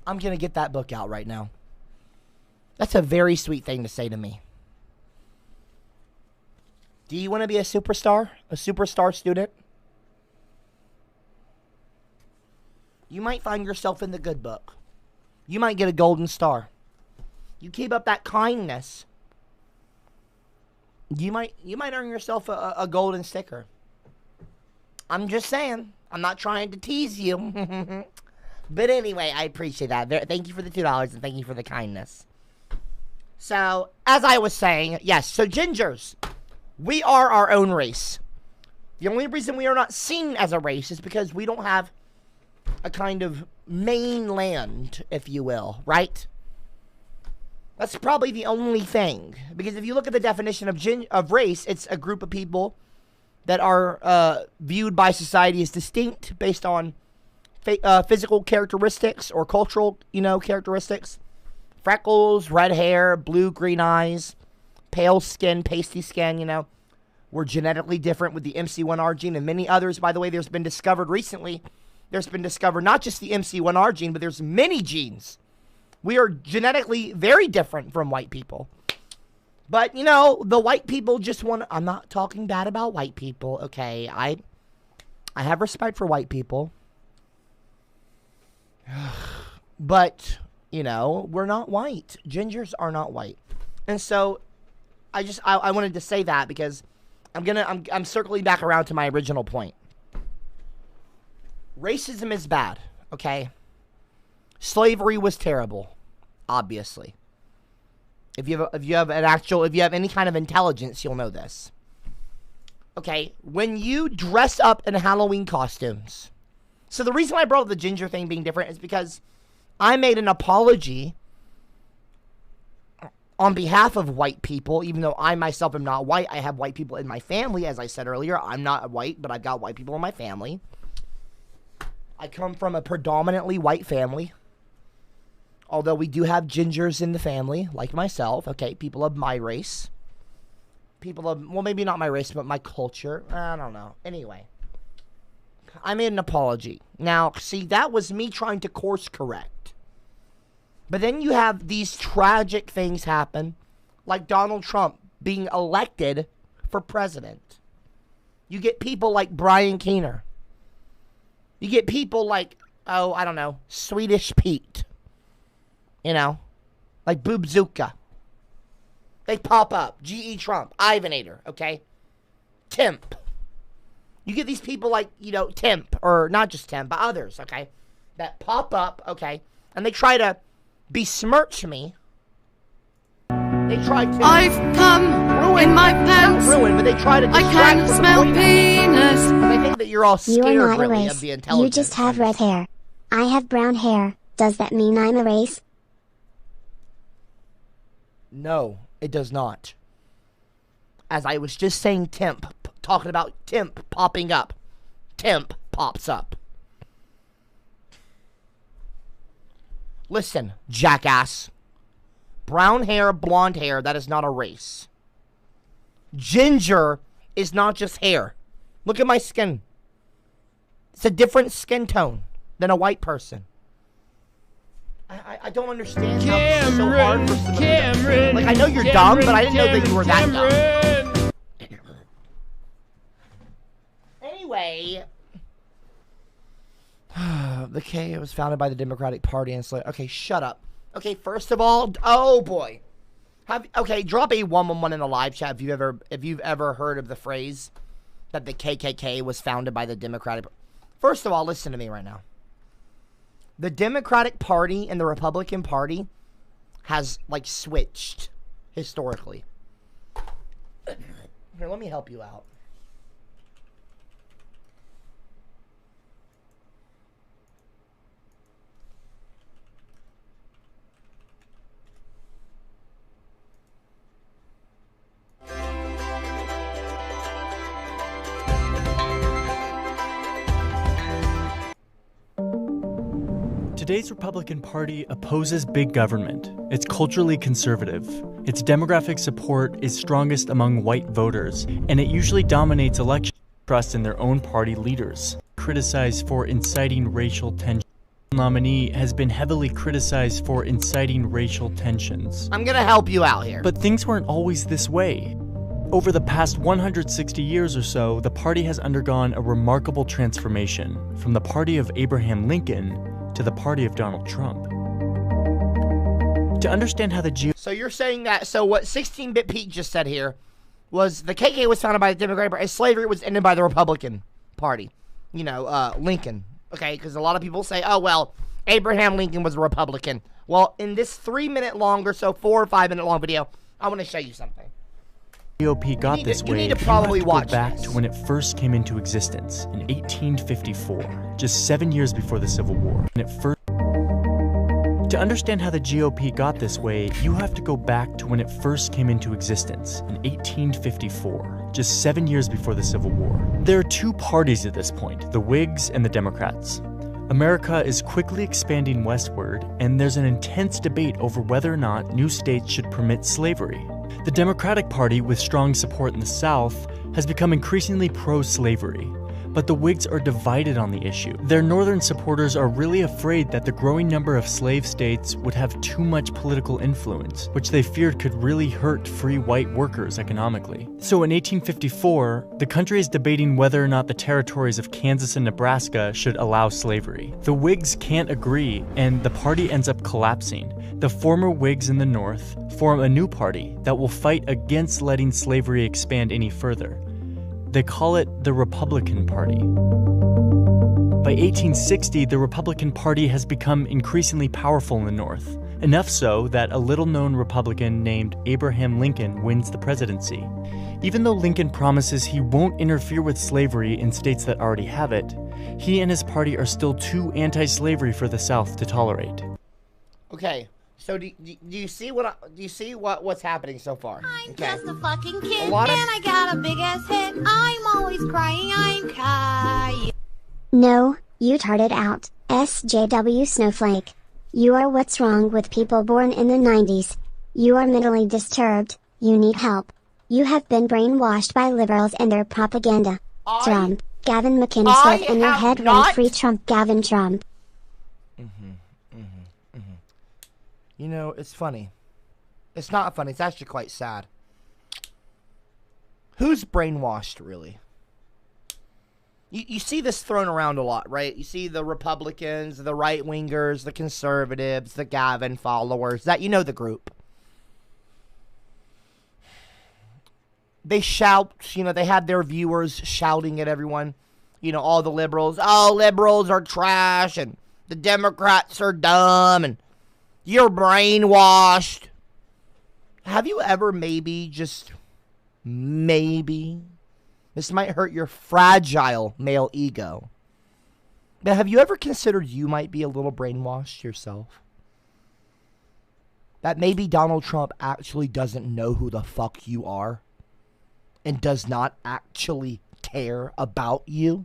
I'm going to get that book out right now. That's a very sweet thing to say to me. Do you want to be a superstar? A superstar student? You might find yourself in the good book. You might get a golden star. You keep up that kindness. You might earn yourself a golden sticker. I'm just saying. I'm not trying to tease you. But anyway, I appreciate that. Thank you for the $2 and thank you for the kindness. So, as I was saying, yes, so gingers, we are our own race. The only reason we are not seen as a race is because we don't have a kind of mainland, if you will, right? That's probably the only thing. Because if you look at the definition of race, it's a group of people that are viewed by society as distinct based on physical characteristics or cultural, characteristics. Freckles, red hair, blue, green eyes, pale skin, pasty skin, We're genetically different with the MC1R gene and many others. By the way, there's been discovered recently. There's been discovered not just the MC1R gene, but there's many genes. We are genetically very different from white people. But, the white people just want to... I'm not talking bad about white people, okay? I have respect for white people. But You know, we're not white. Gingers are not white. And so I wanted to say that because I'm circling back around to my original point. Racism is bad, okay? Slavery was terrible, obviously. If you have any kind of intelligence, you'll know this. Okay, when you dress up in Halloween costumes. So the reason I brought up the ginger thing being different is because I made an apology on behalf of white people, even though I myself am not white. I have white people in my family, as I said earlier. I'm not white, but I've got white people in my family. I come from a predominantly white family. Although we do have gingers in the family, like myself. Okay, people of my race. People of, well, maybe not my race, but my culture. I don't know. Anyway, I made an apology. Now, see, that was me trying to course correct. But then you have these tragic things happen, like Donald Trump being elected for president. You get people like Brian Keener. You get people like, oh, I don't know, Swedish Pete. You know, like Boobzuka. They pop up. G.E. Trump, Ivanator, okay? Temp. You get these people like, you know, Temp, or not just Temp, but others, okay? That pop up, okay? And they try to besmirch me. They try to I've come ruin, in my pants. Not ruin, but they try to distract I can from smell the point penis. And they think that you're all scared, You are not really, a race. of the intelligence. You just have red hair. I have brown hair. Does that mean I'm a race? No, it does not. As I was just saying, Temp, talking about Temp popping up. Temp pops up. Listen, jackass. Brown hair, blonde hair, that is not a race. Ginger is not just hair. Look at my skin. It's a different skin tone than a white person. I don't understand how it's so hard for some of you. Like, I know you're dumb, but I didn't know that you were that dumb. Anyway. The K was founded by the Democratic Party and okay, shut up. Okay, first of all, oh boy. Okay, drop a 111 in the live chat if you've ever heard of the phrase that the KKK was founded by the Democratic. First of all, listen to me right now. The Democratic Party and the Republican Party has, like, switched historically. Here, let me help you out. Today's Republican Party opposes big government. It's culturally conservative. Its demographic support is strongest among white voters, and it usually dominates election trust in their own party leaders. Criticized for inciting racial tension. The nominee has been heavily criticized for inciting racial tensions. I'm gonna help you out here. But things weren't always this way. Over the past 160 years or so, the party has undergone a remarkable transformation from the party of Abraham Lincoln to the party of Donald Trump. To understand how the GOP... So you're saying that, so what 16-Bit Pete just said here was the KKK was founded by the Democratic Party, and slavery was ended by the Republican Party. You know, Lincoln. Okay, because a lot of people say, oh, well, Abraham Lincoln was a Republican. Well, in this 3-minute long or so, 4 or 5 minute long video, I want to show you something. GOP got this way, you need to probably watch go back to when it first came into existence in 1854, just 7 years before the Civil War. To understand how the GOP got this way, you have to go back to when it first came into existence in 1854, just 7 years before the Civil War. There are two parties at this point, the Whigs and the Democrats. America is quickly expanding westward, and there's an intense debate over whether or not new states should permit slavery. The Democratic Party, with strong support in the South, has become increasingly pro-slavery. but the Whigs are divided on the issue. Their northern supporters are really afraid that the growing number of slave states would have too much political influence, which they feared could really hurt free white workers economically. So in 1854, the country is debating whether or not the territories of Kansas and Nebraska should allow slavery. The Whigs can't agree, and the party ends up collapsing. The former Whigs in the North form a new party that will fight against letting slavery expand any further. They call it the Republican Party. By 1860, the Republican Party has become increasingly powerful in the North, enough so that a little-known Republican named Abraham Lincoln wins the presidency. Even though Lincoln promises he won't interfere with slavery in states that already have it, he and his party are still too anti-slavery for the South to tolerate. Okay, so do you see what's happening so far? I'm just a fucking kid, and I got a big ass head. I'm always crying, I'm crying. No, you tarted out, SJW Snowflake. You are what's wrong with people born in the 90s. You are mentally disturbed, you need help. You have been brainwashed by liberals and their propaganda. Trump, Gavin McInnes in your head run free Trump, Gavin Trump. You know, it's funny. It's not funny, it's actually quite sad. Who's brainwashed, really? You see this thrown around a lot, right? You see the Republicans, the right-wingers, the conservatives, the Gavin followers. You know the group. They shout, they have their viewers shouting at everyone. All the liberals. Oh, liberals are trash, and the Democrats are dumb, and you're brainwashed. Have you ever maybe, this might hurt your fragile male ego, but have you ever considered you might be a little brainwashed yourself? That maybe Donald Trump actually doesn't know who the fuck you are and does not actually care about you?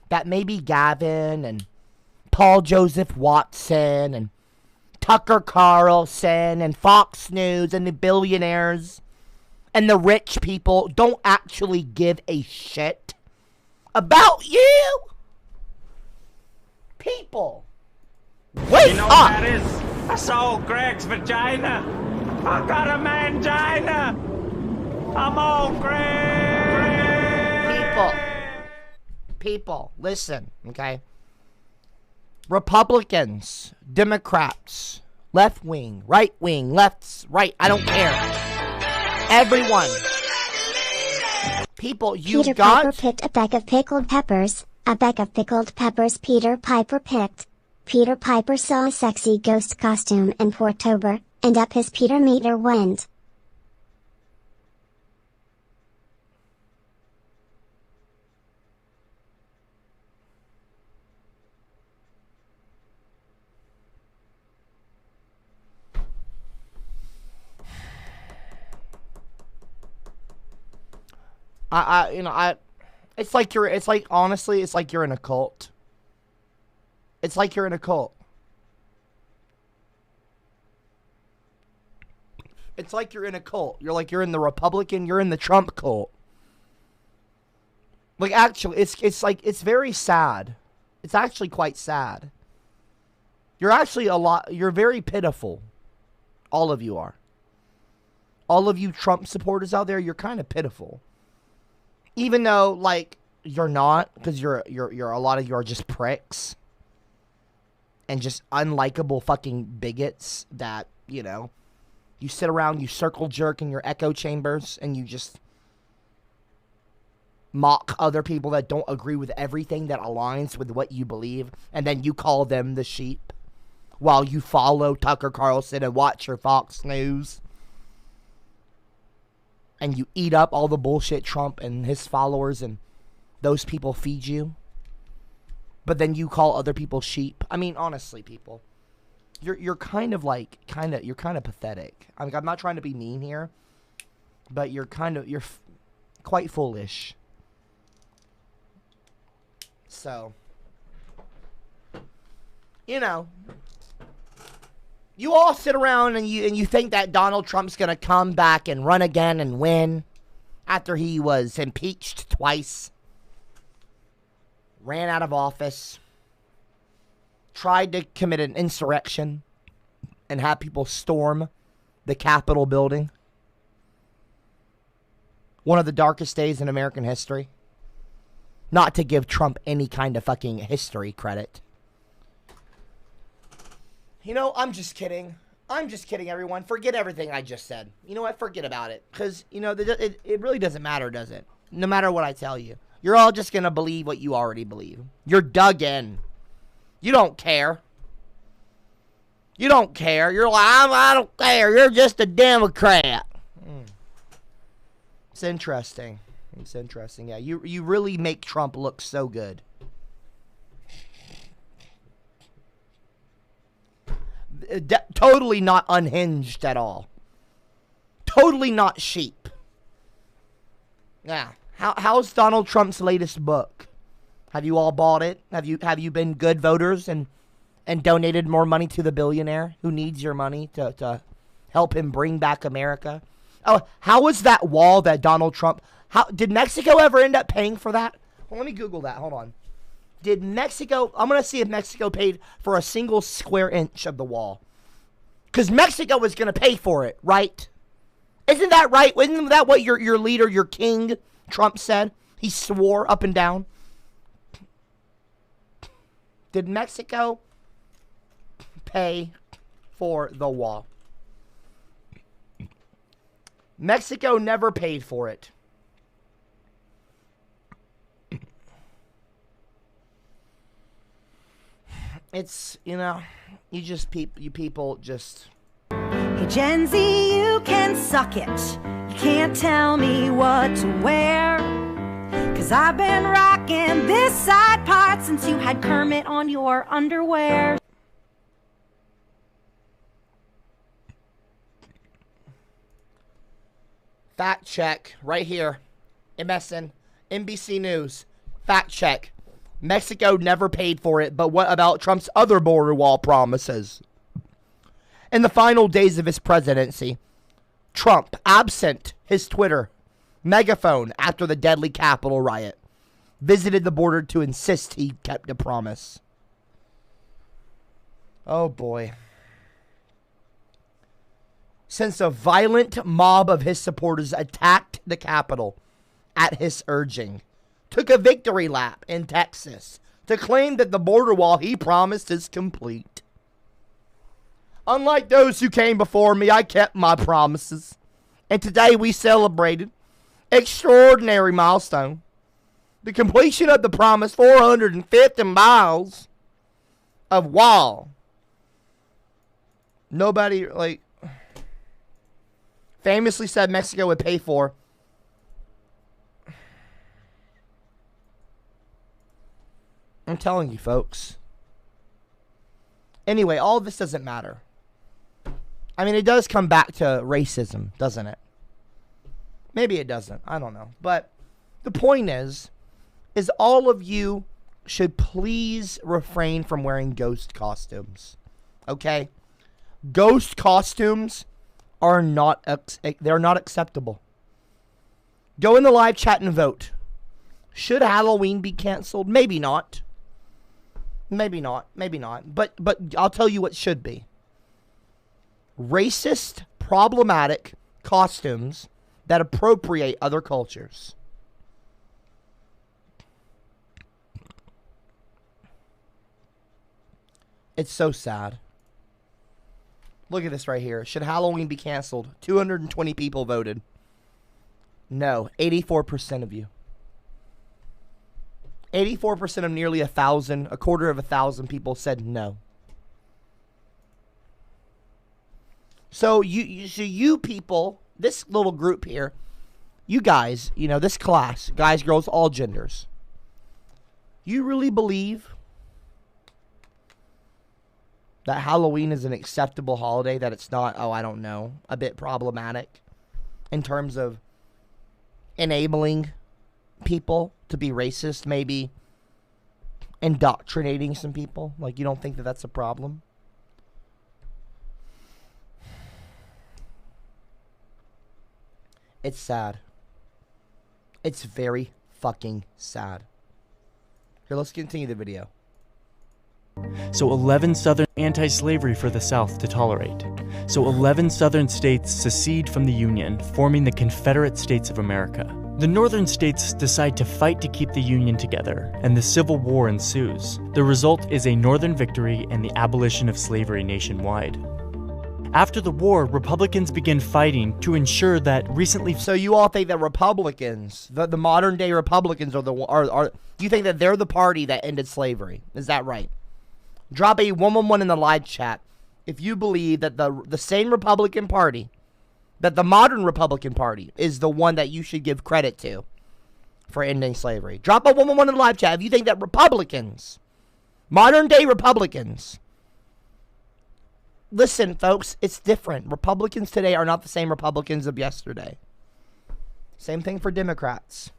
That maybe Gavin and Paul Joseph Watson and Tucker Carlson and Fox News and the billionaires and the rich people don't actually give a shit about you? People, wake you know up! What that is? I saw Greg's vagina. I got a mangina. I'm on Greg. People, listen, okay? Republicans, Democrats, left wing, right wing, left, right, I don't care. Everyone. People, Peter Piper picked a peck of pickled peppers. A peck of pickled peppers Peter Piper picked. Peter Piper saw a sexy ghost costume in Portober, and up his Peter meter went. Honestly, it's like you're in a cult. It's like you're in a cult. It's like you're in a cult. You're in the Republican, you're in the Trump cult. Like, actually, it's very sad. It's actually quite sad. You're very pitiful. All of you are. All of you Trump supporters out there, you're kind of pitiful. Even though, you're not, because you're a lot of you are just pricks. And just unlikable fucking bigots that, you sit around, you circle jerk in your echo chambers, and you just mock other people that don't agree with everything that aligns with what you believe, and then you call them the sheep while you follow Tucker Carlson and watch your Fox News. And you eat up all the bullshit Trump and his followers and those people feed you. But then you call other people sheep. I mean, honestly, people, you're kind of pathetic. I mean, I'm not trying to be mean here, but you're quite foolish. So, you all sit around and you think that Donald Trump's going to come back and run again and win after he was impeached twice. ran out of office, tried to commit an insurrection, and have people storm the Capitol building. One of the darkest days in American history. Not to give Trump any kind of fucking history credit. You know, I'm just kidding. I'm just kidding, everyone. Forget everything I just said. You know what? Forget about it. Because, you know, it really doesn't matter, does it? No matter what I tell you. You're all just going to believe what you already believe. You're dug in. You don't care. You don't care. You're like, I don't care. You're just a Democrat. It's interesting. It's interesting. Yeah, you really make Trump look so good. Totally not unhinged at all. Totally not sheep. Yeah. How's Donald Trump's latest book? Have you all bought it? Have you been good voters and donated more money to the billionaire who needs your money to help him bring back America? Oh, how was that wall that Donald Trump... Did Mexico ever end up paying for that? Well, let me Google that. Hold on. Did Mexico... I'm going to see if Mexico paid for a single square inch of the wall. Because Mexico was going to pay for it, right? Isn't that right? Isn't that what your leader, your king, Trump said? He swore up and down. Did Mexico pay for the wall? Mexico never paid for it. It's, you know, you people just... Hey, Gen Z, you can suck it. You can't tell me what to wear. 'Cause I've been rocking this side part since you had Kermit on your underwear. Fact check, right here. MSN, NBC News. Fact check. Mexico never paid for it, but what about Trump's other border wall promises? In the final days of his presidency, Trump, absent his Twitter megaphone after the deadly Capitol riot, visited the border to insist he kept a promise. Oh boy. Since a violent mob of his supporters attacked the Capitol at his urging, took a victory lap in Texas to claim that the border wall he promised is complete. Unlike those who came before me, I kept my promises. And today we celebrated extraordinary milestone. The completion of the promised 450 miles of wall. Nobody, famously said Mexico would pay for. I'm telling you, folks. Anyway, all this doesn't matter. I mean, it does come back to racism, doesn't it? Maybe it doesn't. I don't know. But the point is all of you should please refrain from wearing ghost costumes. Okay? Ghost costumes are they're not acceptable. Go in the live chat and vote. Should Halloween be canceled? Maybe not. Maybe not. Maybe not. But I'll tell you what should be. Racist, problematic costumes that appropriate other cultures. It's so sad. Look at this right here. Should Halloween be canceled? 220 people voted. No. 84% of you. 84% of nearly 1,000, a quarter of 1,000 people said no. So you people, this little group here, you guys, you know, this class, guys, girls, all genders, you really believe that Halloween is an acceptable holiday, that it's not, I don't know, a bit problematic in terms of enabling people to be racist, maybe indoctrinating some people? Like, you don't think that that's a problem? It's sad. It's very fucking sad. Here, let's continue the video. So 11 Southern anti-slavery for the South to tolerate. So 11 Southern states secede from the Union, forming the Confederate States of America. The Northern states decide to fight to keep the Union together, and the Civil War ensues. The result is a Northern victory and the abolition of slavery nationwide. After the war, Republicans begin fighting to ensure that recently... So you all think that Republicans, the modern day Republicans are do you think that they're the party that ended slavery? Is that right? Drop a 111 in the live chat if you believe that the same Republican Party, that the modern Republican Party is the one that you should give credit to for ending slavery. Drop a 111 in the live chat if you think that Republicans, modern day Republicans... Listen, folks, it's different. Republicans today are not the same Republicans of yesterday. Same thing for Democrats.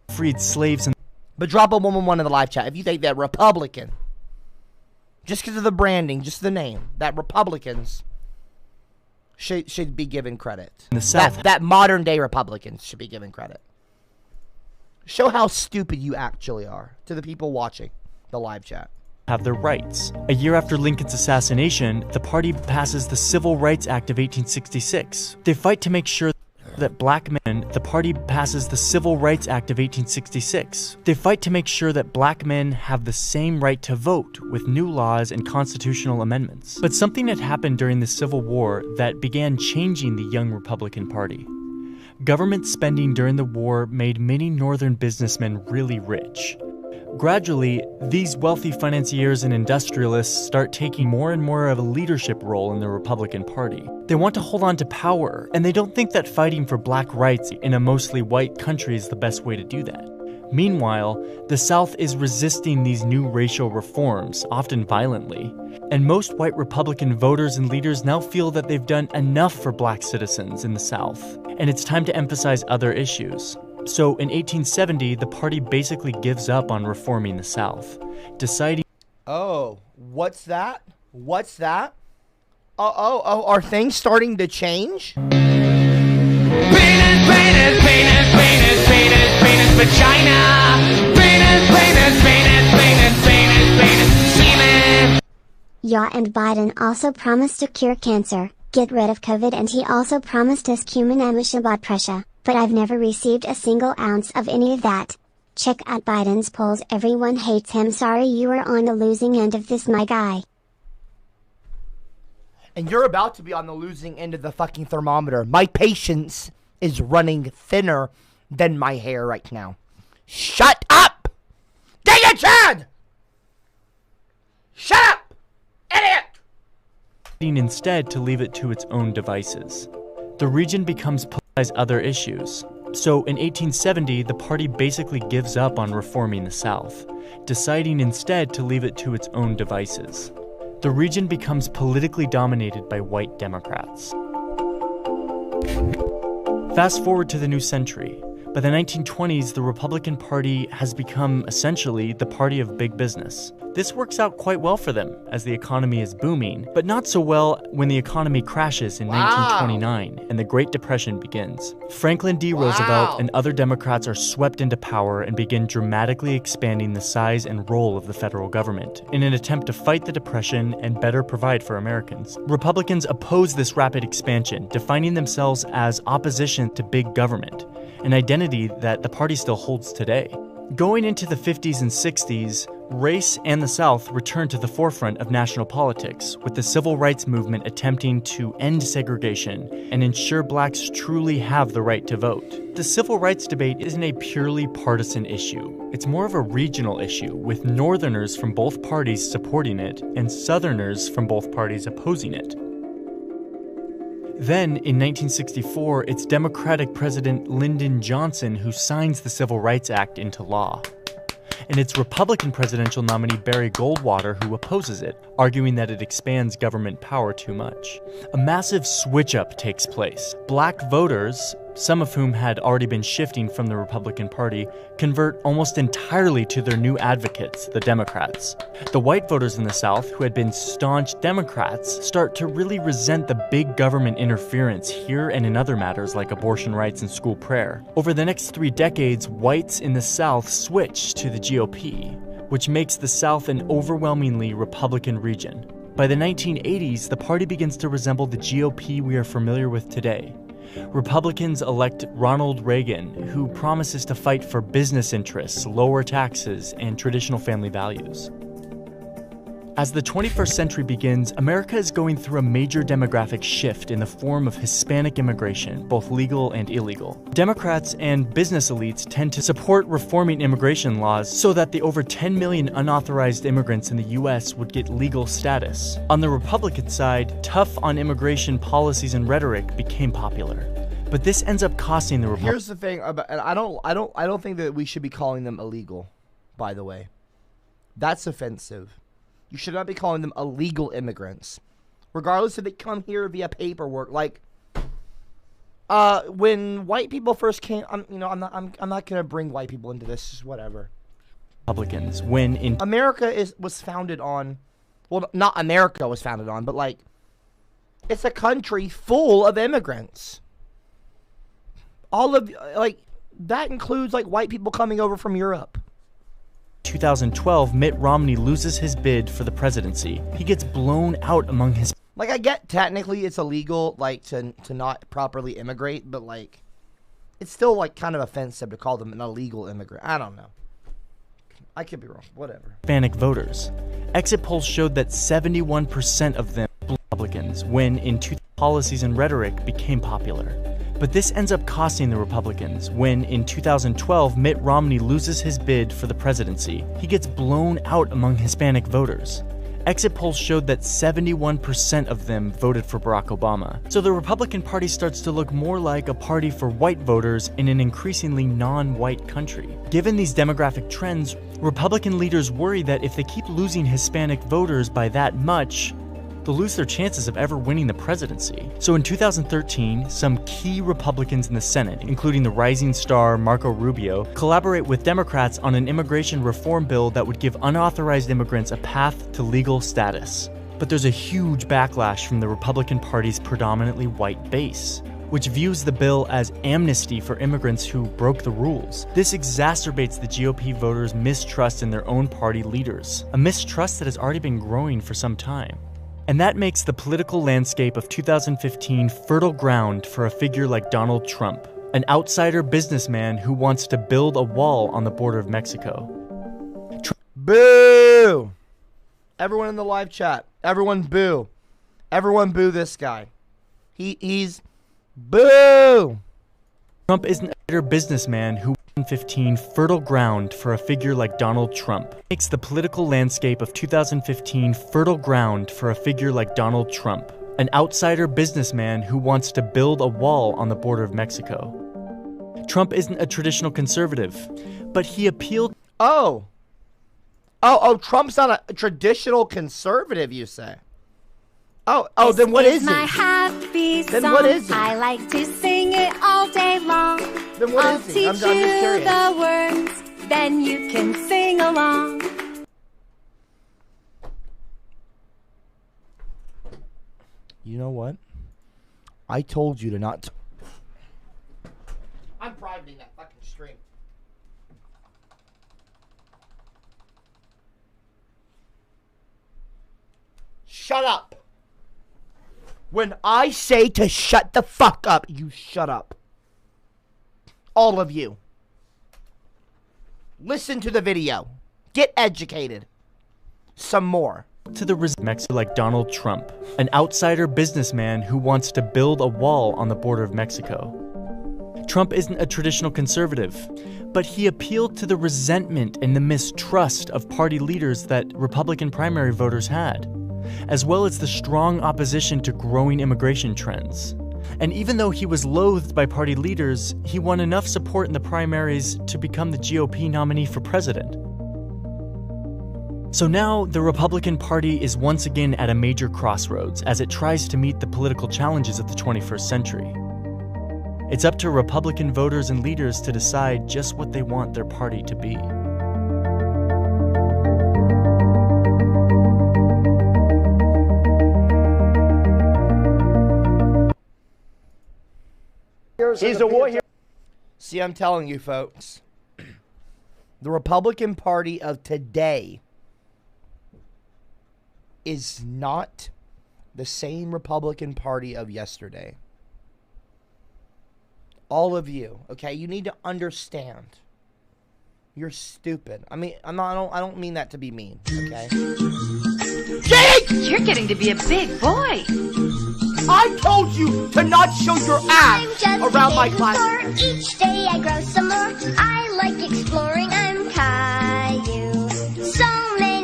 Freed slaves and... But drop a 111 in the live chat if you think that Republican, just because of the branding, just the name, that Republicans should be given credit. In the South. That modern day Republicans should be given credit. Show how stupid you actually are to the people watching the live chat. Have their rights. A year after Lincoln's assassination, the party passes the Civil Rights Act of 1866. They fight to make sure that black men... The party passes the Civil Rights Act of 1866. They fight to make sure that black men have the same right to vote with new laws and constitutional amendments. But something had happened during the Civil War that began changing the young Republican Party. Government spending during the war made many northern businessmen really rich. Gradually, these wealthy financiers and industrialists start taking more and more of a leadership role in the Republican Party. They want to hold on to power, and they don't think that fighting for black rights in a mostly white country is the best way to do that. Meanwhile, the South is resisting these new racial reforms, often violently. And most white Republican voters and leaders now feel that they've done enough for black citizens in the South, and it's time to emphasize other issues. So in 1870, the party basically gives up on reforming the South, deciding... Oh, what's that? What's that? Oh, are things starting to change? Penis, penis, penis, penis, penis, penis, vagina. Penis, penis, penis, penis, penis, penis, semen. Yeah, and Biden also promised to cure cancer, get rid of COVID, and he also promised us cumin and Shabbat Prussia. But I've never received a single ounce of any of that. Check out Biden's polls. Everyone hates him. Sorry you are on the losing end of this, my guy. And you're about to be on the losing end of the fucking thermometer. My patience is running thinner than my hair right now. Shut up! Dang it, Chad! Shut up! Idiot! Instead to leave it to its own devices. The region becomes other issues. So in 1870, the party basically gives up on reforming the South, deciding instead to leave it to its own devices. The region becomes politically dominated by white Democrats. Fast forward to the new century. By the 1920s, the Republican Party has become essentially the party of big business. This works out quite well for them as the economy is booming, but not so well when the economy crashes in 1929 and the Great Depression begins. Franklin D. Roosevelt and other Democrats are swept into power and begin dramatically expanding the size and role of the federal government in an attempt to fight the Depression and better provide for Americans. Republicans oppose this rapid expansion, defining themselves as opposition to big government, an identity that the party still holds today. Going into the 50s and 60s, race and the South returned to the forefront of national politics, with the civil rights movement attempting to end segregation and ensure blacks truly have the right to vote. The civil rights debate isn't a purely partisan issue. It's more of a regional issue, with Northerners from both parties supporting it and Southerners from both parties opposing it. Then, in 1964, it's Democratic President Lyndon Johnson who signs the Civil Rights Act into law. And it's Republican presidential nominee Barry Goldwater who opposes it, arguing that it expands government power too much. A massive switch-up takes place. Black voters some of whom had already been shifting from the Republican Party, convert almost entirely to their new advocates, the Democrats. The white voters in the South, who had been staunch Democrats, start to really resent the big government interference here and in other matters like abortion rights and school prayer. Over the next 3 decades, whites in the South switch to the GOP, which makes the South an overwhelmingly Republican region. By the 1980s, the party begins to resemble the GOP we are familiar with today. Republicans elect Ronald Reagan, who promises to fight for business interests, lower taxes, and traditional family values. As the 21st century begins, America is going through a major demographic shift in the form of Hispanic immigration, both legal and illegal. Democrats and business elites tend to support reforming immigration laws so that the over 10 million unauthorized immigrants in the US would get legal status. On the Republican side, tough on immigration policies and rhetoric became popular. But this ends up costing the Republicans. Here's the thing about, and I don't think that we should be calling them illegal, by the way. That's offensive. You should not be calling them illegal immigrants, regardless if they come here via paperwork. Like, when white people first came, I'm not gonna bring white people into this. Just whatever. Republicans, when in America was founded on, well, not America was founded on, but like, it's a country full of immigrants. All of like that includes like white people coming over from Europe. 2012, Mitt Romney loses his bid for the presidency. He gets blown out among his... Like, I get technically it's illegal, like, to not properly immigrate, but, like, it's still, like, kind of offensive to call them an illegal immigrant. I don't know. I could be wrong. Whatever. Hispanic voters. Exit polls showed that 71% of them were Republicans when in policies and rhetoric became popular. But this ends up costing the Republicans when, in 2012, Mitt Romney loses his bid for the presidency. He gets blown out among Hispanic voters. Exit polls showed that 71% of them voted for Barack Obama. So the Republican Party starts to look more like a party for white voters in an increasingly non-white country. Given these demographic trends, Republican leaders worry that if they keep losing Hispanic voters by that much, they'll lose their chances of ever winning the presidency. So in 2013, some key Republicans in the Senate, including the rising star Marco Rubio, collaborate with Democrats on an immigration reform bill that would give unauthorized immigrants a path to legal status. But there's a huge backlash from the Republican Party's predominantly white base, which views the bill as amnesty for immigrants who broke the rules. This exacerbates the GOP voters' mistrust in their own party leaders, a mistrust that has already been growing for some time. And that makes the political landscape of 2015 fertile ground for a figure like Donald Trump, an outsider businessman who wants to build a wall on the border of Mexico. Boo! Everyone in the live chat, everyone boo. Everyone boo this guy. He's boo! Trump is an outsider businessman who 2015 fertile ground for a figure like Donald Trump. Makes the political landscape of 2015 fertile ground for a figure like Donald Trump, an outsider businessman who wants to build a wall on the border of Mexico. Trump isn't a traditional conservative, but he appealed... Oh, Trump's not a traditional conservative, you say? Oh, then what is my it? Happy Then song. what is it? I like to sing it all day long. Then what I'll is it? teach I'm just you curious. the words, then you can sing along. You know what? I told you to not... I'm privating that fucking stream. Shut up. When I say to shut the fuck up, you shut up. All of you. Listen to the video. Get educated. Some more. To the Mexico like Donald Trump, an outsider businessman who wants to build a wall on the border of Mexico. Trump isn't a traditional conservative, but he appealed to the resentment and the mistrust of party leaders that Republican primary voters had, as well as the strong opposition to growing immigration trends. And even though he was loathed by party leaders, he won enough support in the primaries to become the GOP nominee for president. So now, the Republican Party is once again at a major crossroads as it tries to meet the political challenges of the 21st century. It's up to Republican voters and leaders to decide just what they want their party to be. He's a warrior. See, I'm telling you, folks, the Republican Party of today is not the same Republican Party of yesterday. All of you, okay? You need to understand. You're stupid. I mean, I don't mean that to be mean, okay? Jake! You're getting to be a big boy. I told you to not show your ass around my class. Each day I grow some more. I like exploring. I'm Caillou. So many.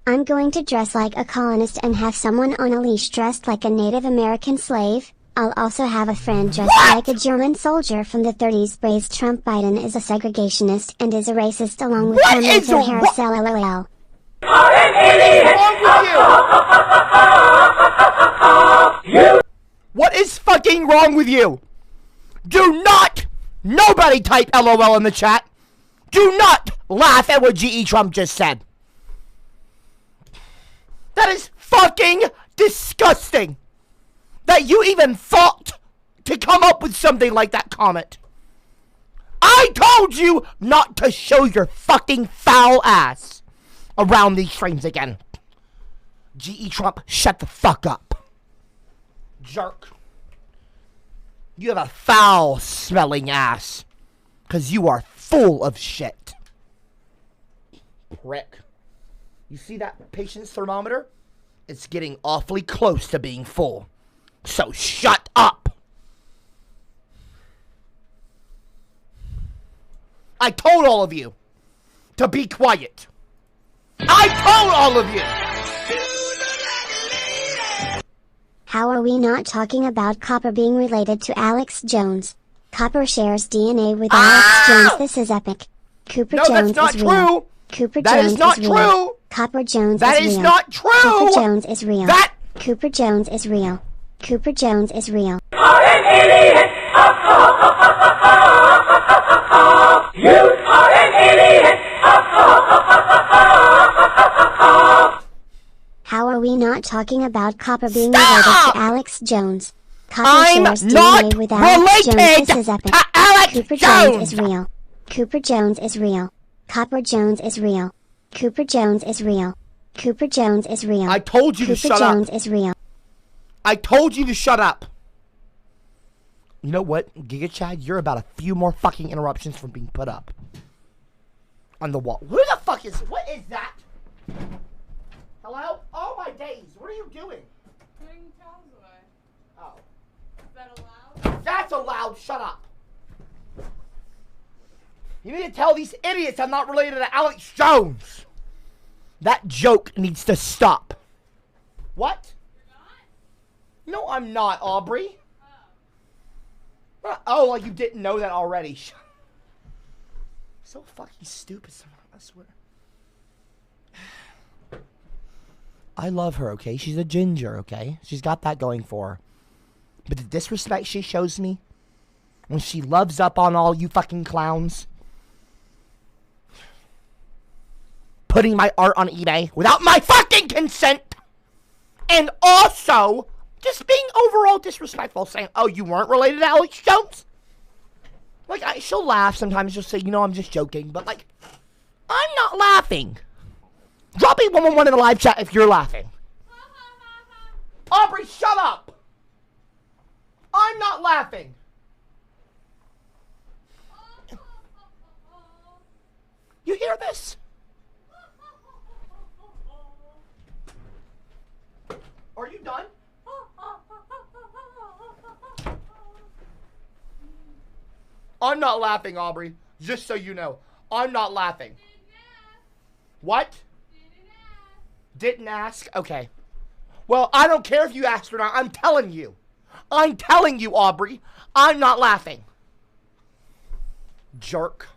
I'm going to dress like a colonist and have someone on a leash dressed like a Native American slave. I'll also have a friend dressed like a German soldier from the 30s. Praise Trump. Biden is a segregationist and is a racist along with Kamala Harris. LOL. What is fucking wrong with you? Do not, nobody type LOL in the chat. Do not laugh at what G.E. Trump just said. That is fucking disgusting. That you even thought to come up with something like that comment. I told you not to show your fucking foul ass around these streams again. G.E. Trump, shut the fuck up. Jerk. You have a foul smelling ass. Because you are full of shit. Prick. You see that patient's thermometer? It's getting awfully close to being full. So shut up. I told all of you to be quiet. I told all of you. How are we not talking about Copper being related to Alex Jones? Copper shares DNA with Alex Jones. This is epic. Cooper Jones that's not is real. true. Cooper That Jones is not real. true. Copper Jones That is is real. not true. Cooper Jones is real. That- Cooper Jones is real. Cooper Jones is real. You are an idiot. How are we not talking about Copper being related to Alex Jones? Copper I'm shares not DNA with Alex Jones. related This is epic. to Alex Cooper Jones. Jones is real. Cooper Jones is real. Copper Jones is real. Cooper Jones is real. Cooper Jones is real. I told you to Cooper shut up. Jones is real. I told you to shut up. You know what, Giga Chad? You're about a few more fucking interruptions from being put up on the wall. Who the fuck is? What is that? Hello? Oh my days! What are you doing? Putting towels away. Oh. Is that allowed? That's allowed. Shut up. You need to tell these idiots I'm not related to Alex Jones. That joke needs to stop. What? You're not? No, I'm not, Aubrey. Oh, like you didn't know that already. So fucking stupid, I swear. I love her, okay? She's a ginger, okay? She's got that going for her. But the disrespect she shows me when she loves up on all you fucking clowns, putting my art on eBay without my fucking consent, and also just being overall disrespectful, saying, oh, you weren't related to Alex Jones? Like, she'll laugh sometimes. She'll say, you know, I'm just joking. But, like, I'm not laughing. Drop me 111 in the live chat if you're laughing. Aubrey, shut up. I'm not laughing. You hear this? Are you done? I'm not laughing, Aubrey. Just so you know. I'm not laughing. What? Didn't ask? Okay. Well, I don't care if you asked or not. I'm telling you. I'm telling you, Aubrey. I'm not laughing. Jerk.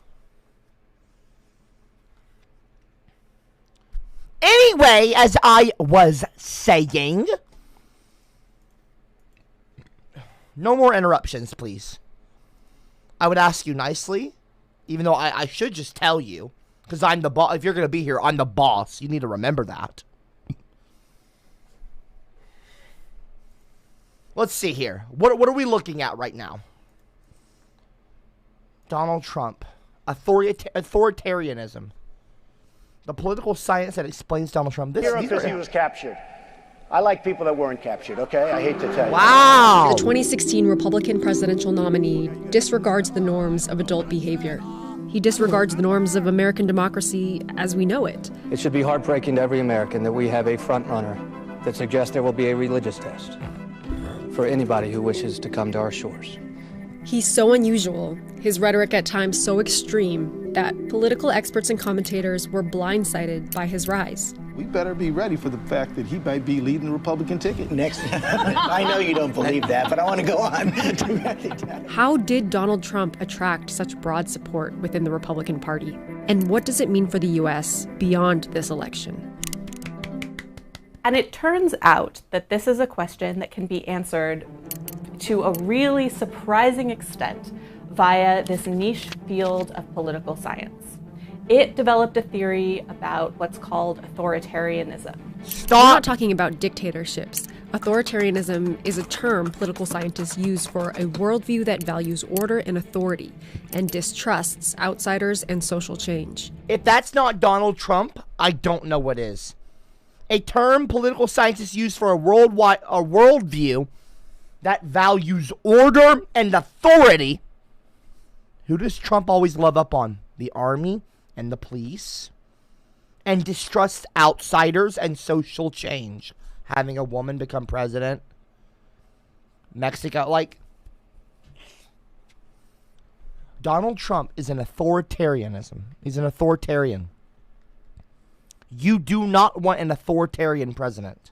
Anyway, as I was saying, no more interruptions, please. I would ask you nicely, even though I should just tell you, because I'm the boss. If you're going to be here, I'm the boss. You need to remember that. Let's see here. What are we looking at right now? Donald Trump. Authoritarianism. The political science that explains Donald Trump. Because he was captured. I like people that weren't captured, okay? I hate to tell you. Wow! The 2016 Republican presidential nominee disregards the norms of adult behavior. He disregards the norms of American democracy as we know it. It should be heartbreaking to every American that we have a front runner that suggests there will be a religious test for anybody who wishes to come to our shores. He's so unusual, his rhetoric at times so extreme, that political experts and commentators were blindsided by his rise. We better be ready for the fact that he might be leading the Republican ticket. Next. I know you don't believe that, but I want to go on. How did Donald Trump attract such broad support within the Republican Party? And what does it mean for the U.S. beyond this election? And it turns out that this is a question that can be answered to a really surprising extent via this niche field of political science. It developed a theory about what's called authoritarianism. We're not talking about dictatorships. Authoritarianism is a term political scientists use for a worldview that values order and authority and distrusts outsiders and social change. If that's not Donald Trump, I don't know what is. A term political scientists use for a worldview that values order and authority. Who does Trump always love up on? The army and the police. And distrusts outsiders and social change. Having a woman become president. Mexico, like... Donald Trump is an authoritarianism. He's an authoritarian. You do not want an authoritarian president.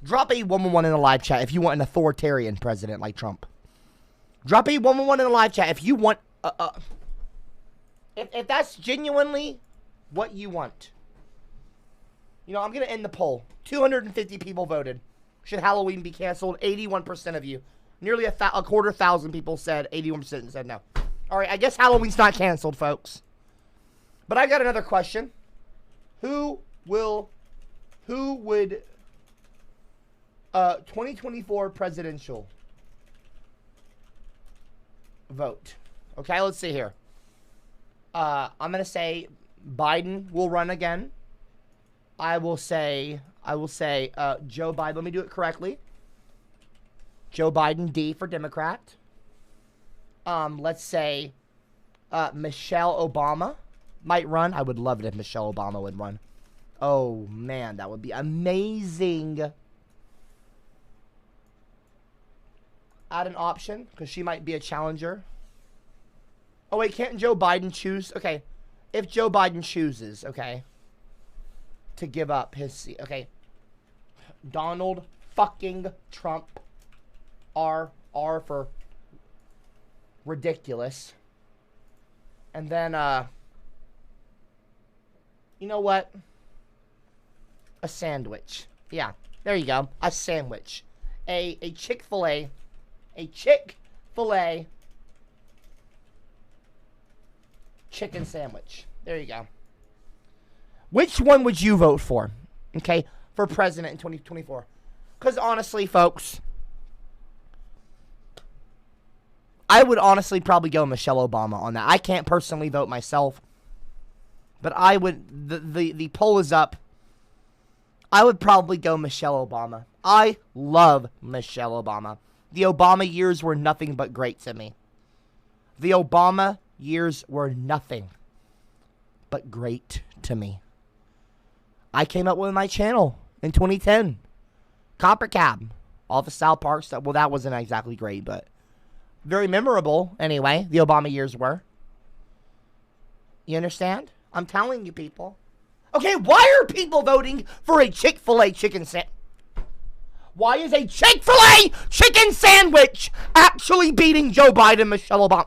Drop a 111 in the live chat if you want an authoritarian president like Trump. Drop a 111 in the live chat if you want... If that's genuinely what you want. You know, I'm going to end the poll. 250 people voted. Should Halloween be canceled? 81% of you. Nearly a quarter thousand people said, 81% said no. All right, I guess Halloween's not canceled, folks. But I got another question. Who would 2024 presidential vote? Okay, let's see here. I'm going to say Biden will run again. I will say Joe Biden. Let me do it correctly. Joe Biden, D for Democrat. Let's say Michelle Obama might run. I would love it if Michelle Obama would run. Oh, man, that would be amazing. Add an option, because she might be a challenger. Oh, wait, can't Joe Biden choose? Okay, if Joe Biden chooses, okay, to give up his seat. Okay, Donald fucking Trump. R for ridiculous. And then, you know what? A sandwich. Yeah, there you go. A sandwich. A Chick-fil-A. A Chick-fil-A chicken sandwich. There you go. Which one would you vote for? Okay, for president in 2024? Because honestly, folks, I would honestly probably go Michelle Obama on that. I can't personally vote myself, but I would. The poll is up. I would probably go Michelle Obama. I love Michelle Obama. The Obama years were nothing but great to me. The Obama years were nothing but great to me. I came up with my channel in 2010. CopperCab. All the South Park stuff. Well, that wasn't exactly great, but very memorable anyway. The Obama years were. You understand? I'm telling you, people. Okay, why are people voting for a Chick-fil-A chicken sandwich? Why is a Chick-fil-A chicken sandwich actually beating Joe Biden, Michelle Obama?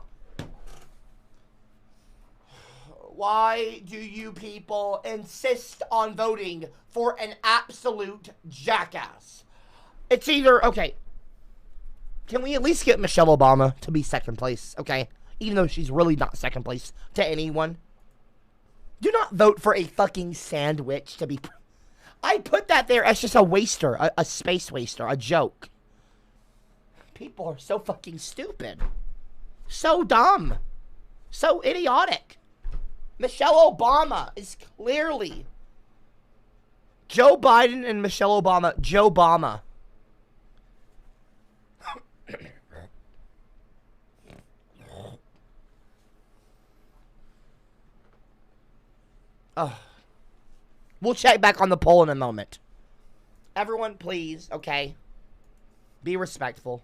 Why do you people insist on voting for an absolute jackass? It's either, okay, Can we at least get Michelle Obama to be second place, okay? Even though she's really not second place to anyone. Do not vote for a fucking sandwich to be... I put that there as just a waster, a space waster, a joke. People are so fucking stupid. So dumb. So idiotic. Michelle Obama is clearly... Joe Biden and Michelle Obama. Joe Obama. Oh. We'll check back on the poll in a moment. Everyone, please, okay? Be respectful.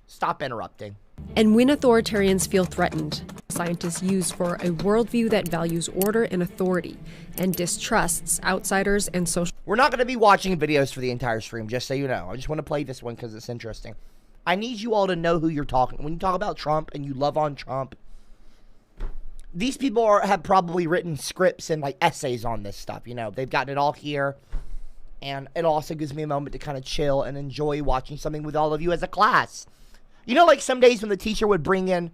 Stop interrupting. And when authoritarians feel threatened, scientists use for a worldview that values order and authority and distrusts outsiders and social... We're not going to be watching videos for the entire stream, just so you know. I just want to play this one because it's interesting. I need you all to know who you're talking. When you talk about Trump and you love on Trump, these people have probably written scripts and like essays on this stuff. You know, they've gotten it all here. And it also gives me a moment to kind of chill and enjoy watching something with all of you as a class. You know, like some days when the teacher would bring in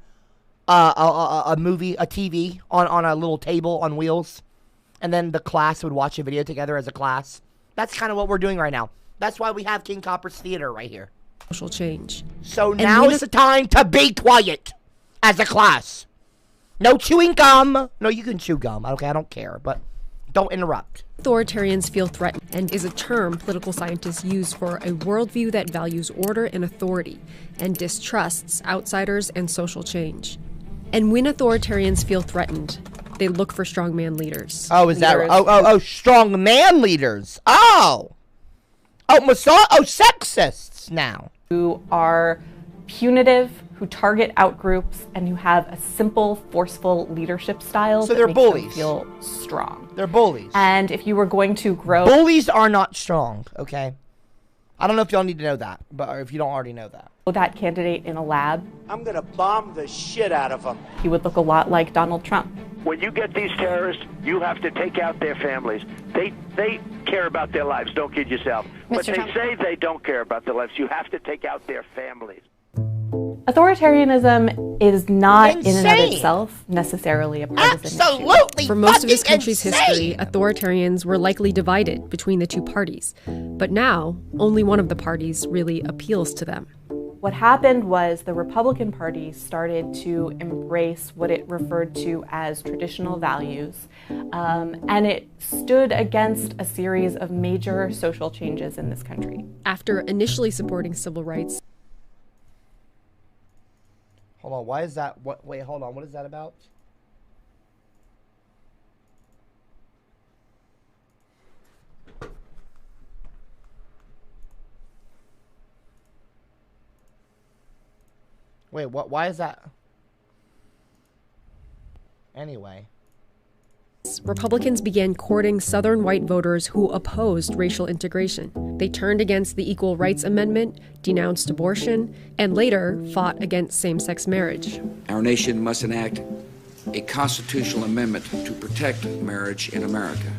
a movie, a TV on a little table on wheels, and then the class would watch a video together as a class. That's kind of what we're doing right now. That's why we have King Copper's Theater right here. Social change. So now is the time to be quiet as a class. No chewing gum. No, you can chew gum. Okay, I don't care, but don't interrupt. Authoritarians feel threatened and is a term political scientists use for a worldview that values order and authority and distrusts outsiders and social change. And when authoritarians feel threatened, they look for strongman leaders. Oh, is that right? Oh, strong man leaders. Oh, sexists now. Who are punitive, who target outgroups, and who have a simple, forceful leadership style. So they're bullies. Them feel strong. They're bullies. And if you were going to grow... Bullies are not strong, okay? I don't know if y'all need to know that, but or if you don't already know that. That candidate in a lab, I'm gonna bomb the shit out of them. he would look a lot like Donald Trump. When you get these terrorists, you have to take out their families. They care about their lives, don't kid yourself. But they say they don't care about their lives. You have to take out their families. Authoritarianism is not in and of Insane. itself necessarily a partisan Absolutely. For most of this fucking country's insane. history, authoritarians were likely divided between the two parties. But now, only one of the parties really appeals to them. What happened was the Republican Party started to embrace what it referred to as traditional values, and it stood against a series of major social changes in this country. After initially supporting civil rights, Hold on, why is that? Wait, hold on, what is that about? Wait, what? Why is that? Anyway. Republicans began courting Southern white voters who opposed racial integration. They turned against the Equal Rights Amendment, denounced abortion, and later fought against same-sex marriage. Our nation must enact a constitutional amendment to protect marriage in America.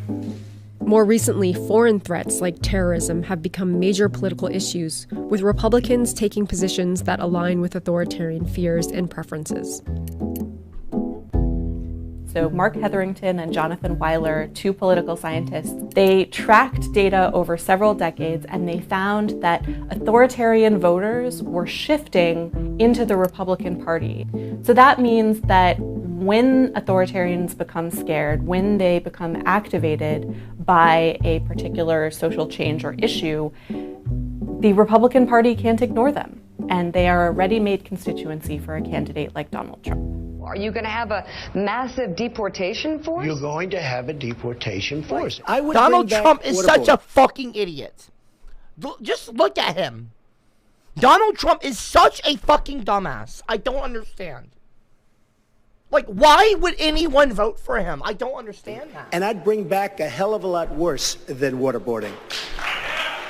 More recently, foreign threats like terrorism have become major political issues, with Republicans taking positions that align with authoritarian fears and preferences. So Mark Hetherington and Jonathan Weiler, two political scientists, they tracked data over several decades and they found that authoritarian voters were shifting into the Republican Party. So that means that when authoritarians become scared, when they become activated by a particular social change or issue, the Republican Party can't ignore them. And they are a ready-made constituency for a candidate like Donald Trump. Are you going to have a massive deportation force? You're going to have a deportation force. Donald Trump is such a fucking idiot. Just look at him. Donald Trump is such a fucking dumbass. I don't understand. Like, why would anyone vote for him? I don't understand that. And I'd bring back a hell of a lot worse than waterboarding.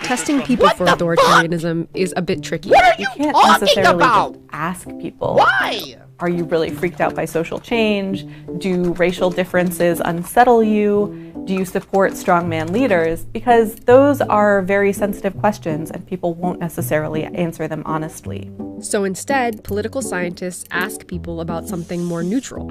Testing people for authoritarianism is a bit tricky. What are you can't talking necessarily about? just ask people. Why? Are you really freaked out by social change? Do racial differences unsettle you? Do you support strongman leaders? Because those are very sensitive questions and people won't necessarily answer them honestly. So instead, political scientists ask people about something more neutral,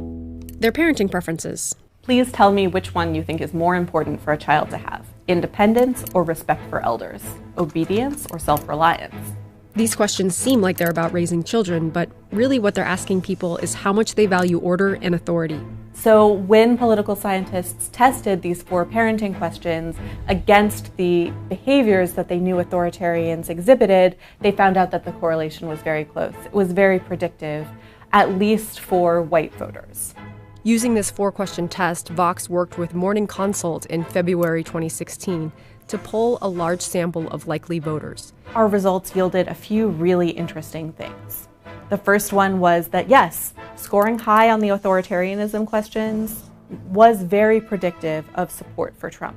their parenting preferences. Please tell me which one you think is more important for a child to have: independence or respect for elders, obedience or self-reliance. These questions seem like they're about raising children, but really what they're asking people is how much they value order and authority. So when political scientists tested these 4 parenting questions against the behaviors that they knew authoritarians exhibited, they found out that the correlation was very close. It was very predictive, at least for white voters. Using this 4-question test, Vox worked with Morning Consult in February 2016 to poll a large sample of likely voters. Our results yielded a few really interesting things. The first one was that yes, scoring high on the authoritarianism questions was very predictive of support for Trump.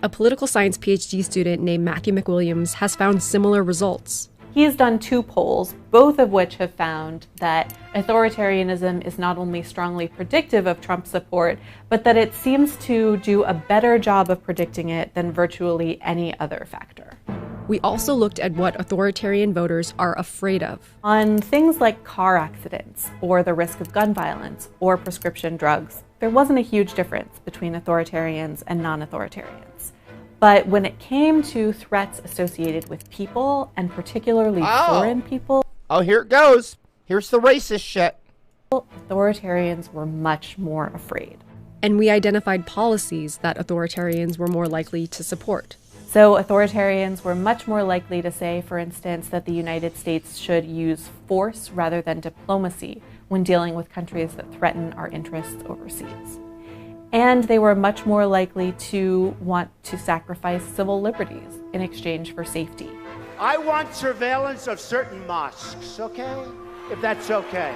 A political science PhD student named Matthew McWilliams has found similar results. He's done 2 polls, both of which have found that authoritarianism is not only strongly predictive of Trump's support, but that it seems to do a better job of predicting it than virtually any other factor. We also looked at what authoritarian voters are afraid of. On things like car accidents, or the risk of gun violence, or prescription drugs, there wasn't a huge difference between authoritarians and non-authoritarians. But when it came to threats associated with people, and particularly foreign people... Oh, here it goes. Here's the racist shit. Authoritarians were much more afraid. And we identified policies that authoritarians were more likely to support. So authoritarians were much more likely to say, for instance, that the United States should use force rather than diplomacy when dealing with countries that threaten our interests overseas. And they were much more likely to want to sacrifice civil liberties in exchange for safety. I want surveillance of certain mosques, okay? If that's okay.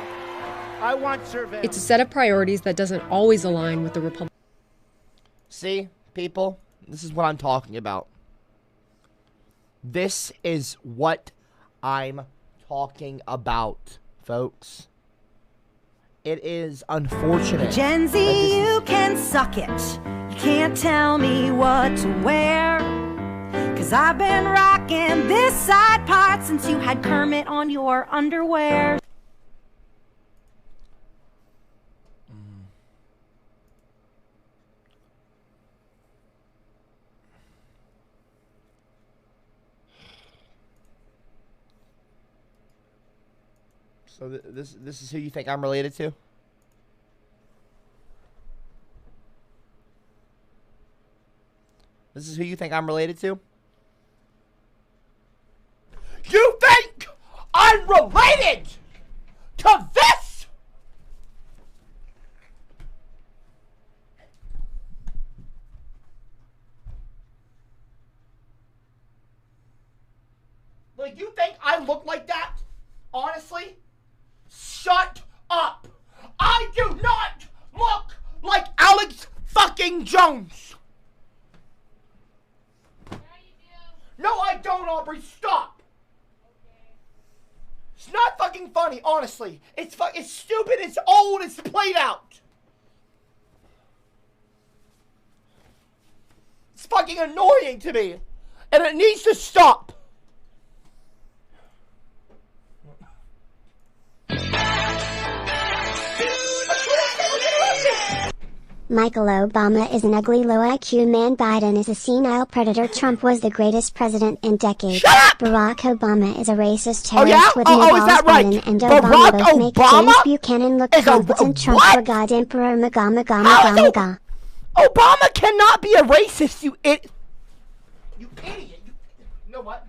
I want surveillance. It's a set of priorities that doesn't always align with the Republican. See, people, this is what I'm talking about. This is what I'm talking about, folks. It is unfortunate. Gen Z, you can suck it. You can't tell me what to wear. 'Cause I've been rocking this side part since you had Kermit on your underwear. So this is who you think I'm related to? This is who you think I'm related to? You think I'm related to this? Like, you think I look like that? Honestly? Shut up! I do not look like Alex fucking Jones! Yeah, you do. No, I don't, Aubrey. Stop! Okay. It's not fucking funny, honestly. It's stupid, it's old, it's played out. It's fucking annoying to me. And it needs to stop. Michael Obama is an ugly low IQ man. Biden is a senile predator. Trump was the greatest president in decades. Shut up! Barack Obama is a racist Oh, terrorist yeah? with Oh, no is balls. that right? Biden and Barack Obama both make Obama James Buchanan look is competent. Trump what? for God Emperor Maga. Obama cannot be a racist, you idiot. You idiot. You know what?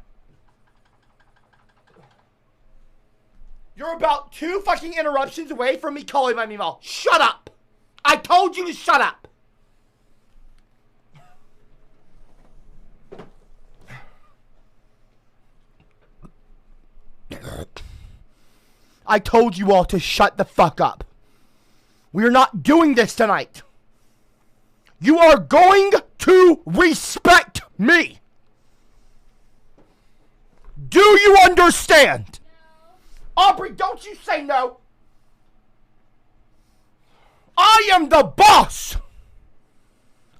You're about 2 fucking interruptions away from me calling my meemaw. Shut up. I told you to shut up. I told you all to shut the fuck up. We are not doing this tonight. You are going to respect me. Do you understand? No. Aubrey, don't you say no. I am the boss.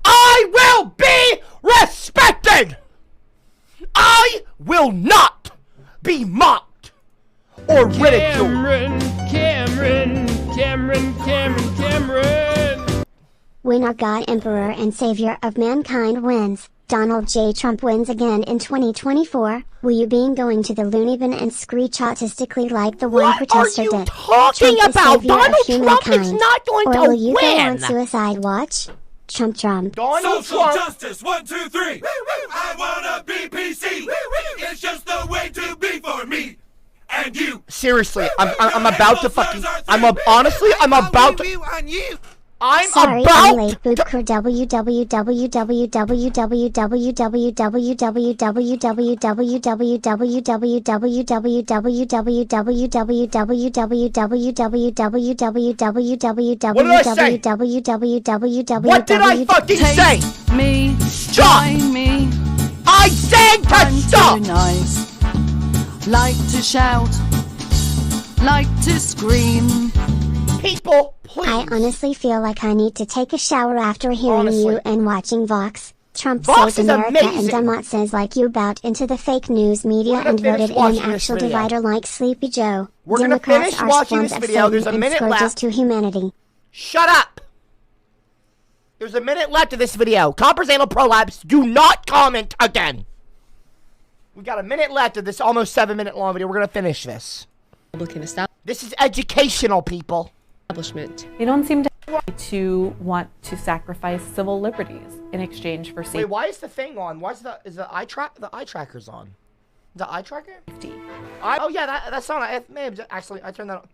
I will be respected. I will not be mocked or ridiculed. Cameron. When our God, Emperor, and Savior of mankind wins, Donald J. Trump wins again in 2024, will you be going to the loony bin and screech autistically like the one protester did? Talking Trump about is savior Donald of Trump humankind. is not going or to will you go on win. suicide watch? Trump. Social justice, 1, 2, 3. I wanna be PC. It's just the way to be for me and you. Seriously, I'm about to fucking. I'm about to. I'm Sorry, about I'm late. Boopker What did I fucking say? Me, stop me. I said to stop. Nice. Like to shout, like to scream. People, please. I honestly feel like I need to take a shower after hearing you and watching Vox. Trump Vox saves is America amazing. and Demot says like you bout into the fake news media and voted in an actual divider like Sleepy Joe. We're gonna Democrats finish are watching swarms this of video. Satan There's a and minute scourges left. to humanity. Shut up. There's a minute left of this video. Copper's anal prolapse. Do not comment again. We got a minute left of this almost 7-minute long video. We're gonna finish this. This is educational, people. They don't seem to want to sacrifice civil liberties in exchange for safety. Wait, why is the thing on? Why is the eye tracker's on? The eye tracker? Oh yeah, that's on. Actually, I turned that on.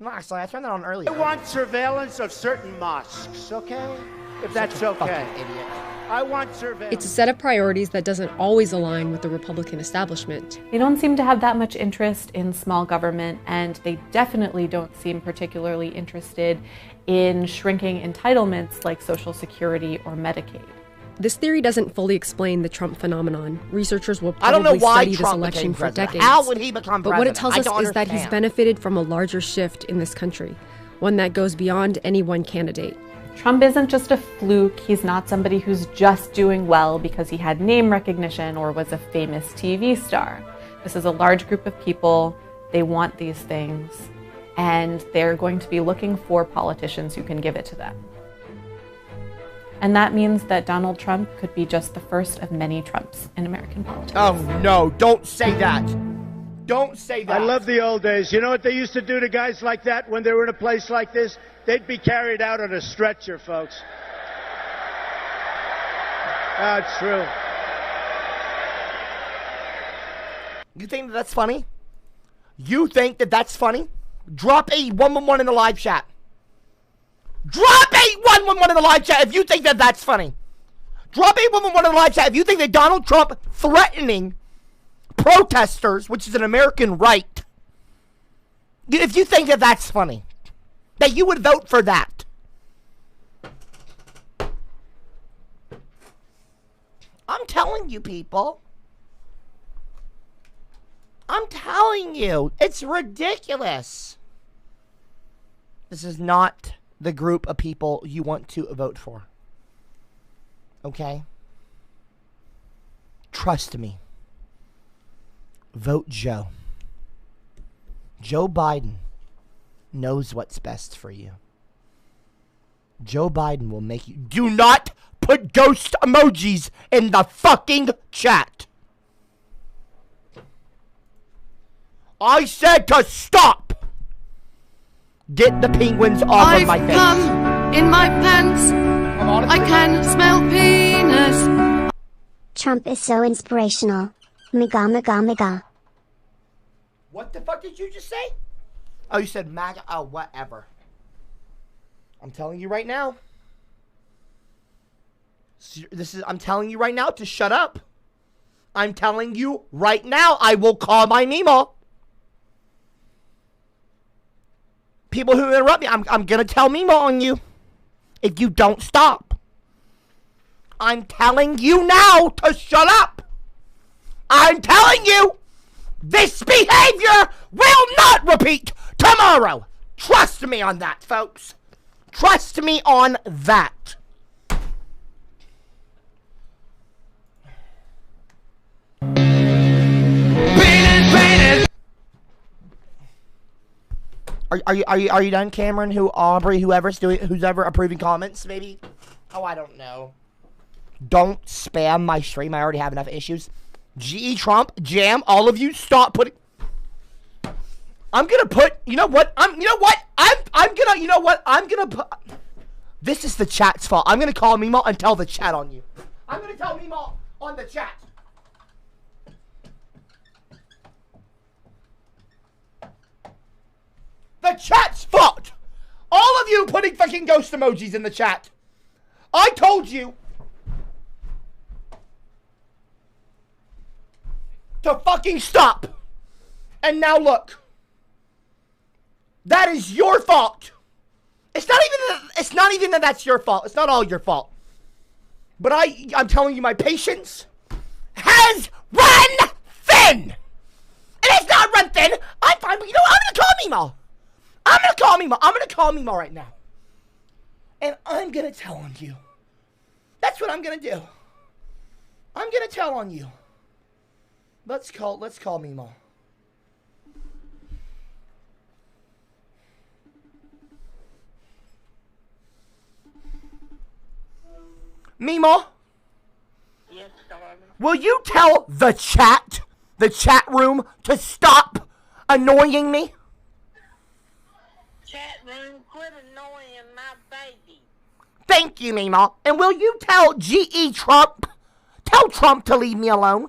No, actually, I turned that on earlier. I want surveillance of certain mosques, okay? If that's okay. Idiot. I want surveillance. It's a set of priorities that doesn't always align with the Republican establishment. They don't seem to have that much interest in small government, and they definitely don't seem particularly interested in shrinking entitlements like Social Security or Medicaid. This theory doesn't fully explain the Trump phenomenon. Researchers will I don't know probably why study this Trump election became for president. decades. How would he become But what it president? tells I us don't is that he's understand. benefited from a larger shift in this country, one that goes beyond any one candidate. Trump isn't just a fluke. He's not somebody who's just doing well because he had name recognition or was a famous TV star. This is a large group of people. They want these things, and they're going to be looking for politicians who can give it to them. And that means that Donald Trump could be just the first of many Trumps in American politics. Oh no, don't say that. Don't say that. I love the old days. You know what they used to do to guys like that when they were in a place like this? They'd be carried out on a stretcher, folks. That's true. You think that's funny? You think that's funny? Drop a 111 in the live chat. Drop a 111 in the live chat if you think that's funny. Drop a 111 in the live chat if you think that Donald Trump threatening protesters, which is an American right, if you think that's funny, that you would vote for that. I'm telling you, people. I'm telling you, it's ridiculous. This is not the group of people you want to vote for. Okay? Trust me. Vote Joe. Joe Biden knows what's best for you. Joe Biden will make you... Do not put ghost emojis in the fucking chat. I said to stop. Get the penguins off of my face. I've come in my pants. I can smell penis. Trump is so inspirational. Mega, mega, mega. What the fuck did you just say? Oh, you said MAGA. Oh, whatever. I'm telling you right now. I'm telling you right now to shut up. I'm telling you right now. I will call my Mimo. People who interrupt me, I'm gonna tell Mimo on you if you don't stop. I'm telling you now to shut up. I'm telling you, this behavior will not repeat tomorrow. Trust me on that, folks. Trust me on that. Are you done, Cameron? Aubrey, who's ever approving comments, maybe? Oh, I don't know. Don't spam my stream. I already have enough issues. GE Trump, Jam, all of you, stop putting. I'm gonna put. You know what? I'm gonna put. This is the chat's fault. I'm gonna call Meemaw and tell the chat on you. I'm gonna tell Meemaw on the chat. The chat's fault! All of you putting fucking ghost emojis in the chat. I told you to fucking stop. And now look. That is your fault. It's not even that that's your fault. It's not all your fault. But I'm telling you, my patience has run thin. And it's not run thin. I'm fine, but you know what? I'm gonna call Meemaw. I'm gonna call Meemaw right now. And I'm gonna tell on you. That's what I'm gonna do. I'm gonna tell on you. Let's call Meemaw. Meemaw? Yes, darling. Will you tell the chat room, to stop annoying me? Chat room, quit annoying my baby. Thank you, Meemaw. And will you tell GE Trump, tell Trump to leave me alone?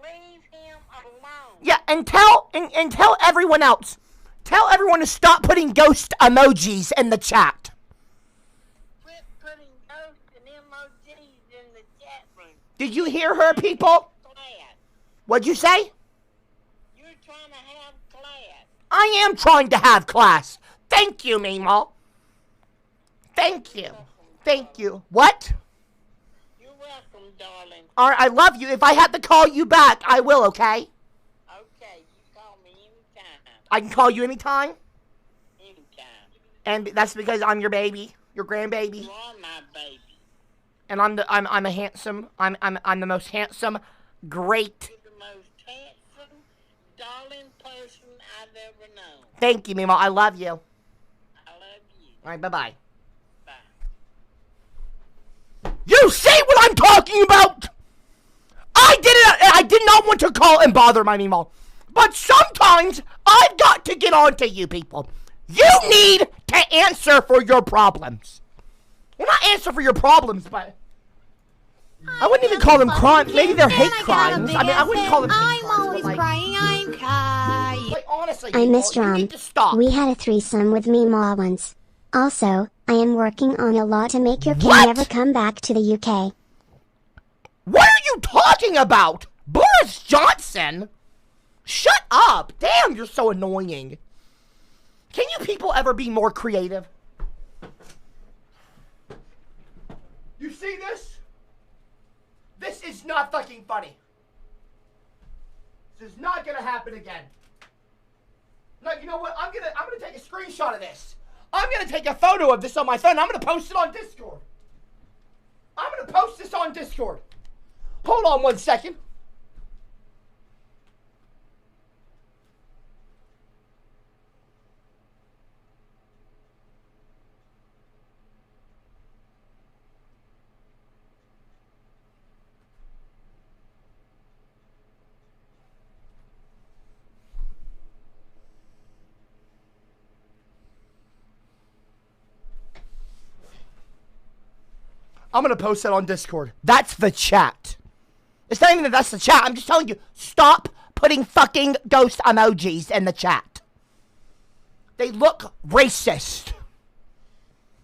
Leave him alone. Yeah, and tell everyone else. Tell everyone to stop putting ghost emojis in the chat. Quit putting ghost and emojis in the chat room. Did you hear her, people? What'd you say? You're trying to have class. I am trying to have class. Thank you, Meemaw. Thank you. Thank you. What? You're welcome, darling. All right, I love you. If I have to call you back, I will, okay? Okay, you call me anytime. I can call you anytime? Anytime. And that's because I'm your baby, your grandbaby. You are my baby. And I'm a handsome, I'm the most handsome, great. You're the most handsome, darling person I've ever known. Thank you, Meemaw. I love you. I love you. All right, bye-bye. Bye. You see what I'm talking about? I did not want to call and bother my Meemaw. But sometimes I've got to get on to you people. You need to answer for your problems. Well, not answer for your problems, but I wouldn't even call them crimes. Maybe they're hate crimes. I mean, I wouldn't call them hate crimes. I'm always crying, I'm crying. Like, honestly, I miss you Ron. need to stop. We had a threesome with Meemaw once. Also, I am working on a law to make your kid What? never come back to the UK. What are you talking about? Boris Johnson? Shut up. Damn, you're so annoying. Can you people ever be more creative? You see this? This is not fucking funny. This is not gonna happen again. No, you know what? I'm gonna take a screenshot of this. I'm gonna take a photo of this on my phone. I'm gonna post it on Discord. I'm gonna post this on Discord. Hold on 1 second. I'm gonna post that on Discord. That's the chat. It's not even that that's the chat. I'm just telling you, stop putting fucking ghost emojis in the chat. They look racist.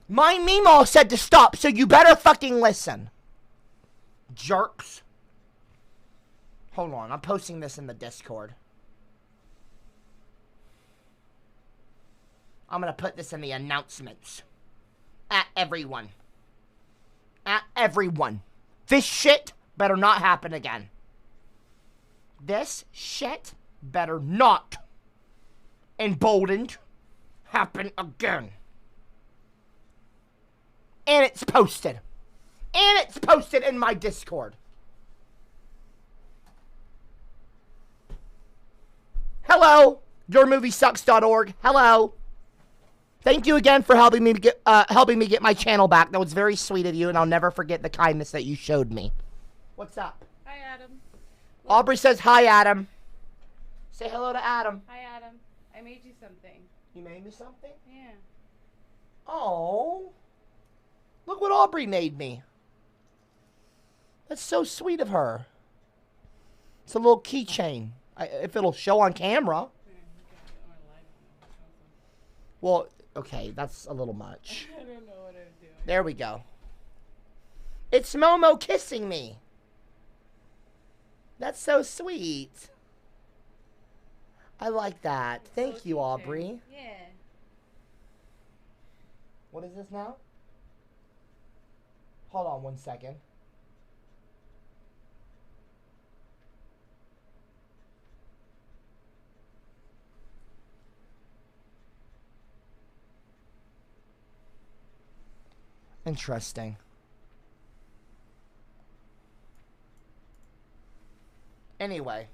My Meemaw said to stop, so you better fucking listen. Jerks. Hold on, I'm posting this in the Discord. I'm gonna put this in the announcements. At everyone. At everyone. This shit better not happen again. This shit better not, emboldened, happen again. And it's posted. And it's posted in my Discord. Hello, yourmoviesucks.org. Hello. Thank you again for helping me get my channel back. That was very sweet of you, and I'll never forget the kindness that you showed me. What's up? Hi, Adam. Aubrey says hi, Adam. Say hello to Adam. Hi, Adam. I made you something. You made me something? Yeah. Oh. Look what Aubrey made me. That's so sweet of her. It's a little keychain. If it'll show on camera. Well, okay, that's a little much. I don't know what I'm doing. There we go. It's Momo kissing me. That's so sweet. I like that. Thank you, Aubrey. Yeah. What is this now? Hold on 1 second. Interesting. Anyway.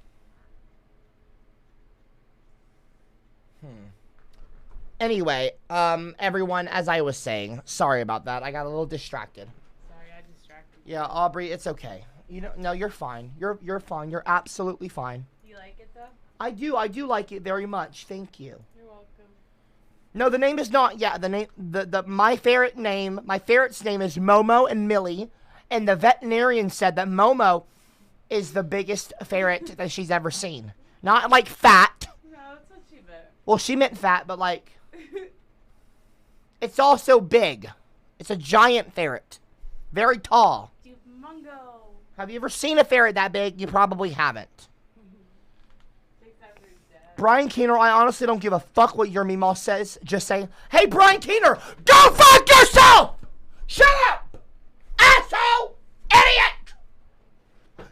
Anyway, everyone, as I was saying, sorry about that. I got a little distracted. Sorry, I distracted you. Yeah, Aubrey, it's okay. You know, no, you're fine. You're fine. You're absolutely fine. You like it though? I do like it very much. Thank you. You're welcome. No, the name is not. Yeah, the name. My ferret's name is Momo and Millie, and the veterinarian said that Momo is the biggest ferret that she's ever seen. Not like fat. No, that's what she meant. Well, she meant fat, but like, it's also big. It's a giant ferret, very tall. Mungo. Have you ever seen a ferret that big? You probably haven't. Brian Keener, I honestly don't give a fuck what your Meemaw says. Just say, hey, Brian Keener, go fuck yourself! Shut up! Asshole! Idiot!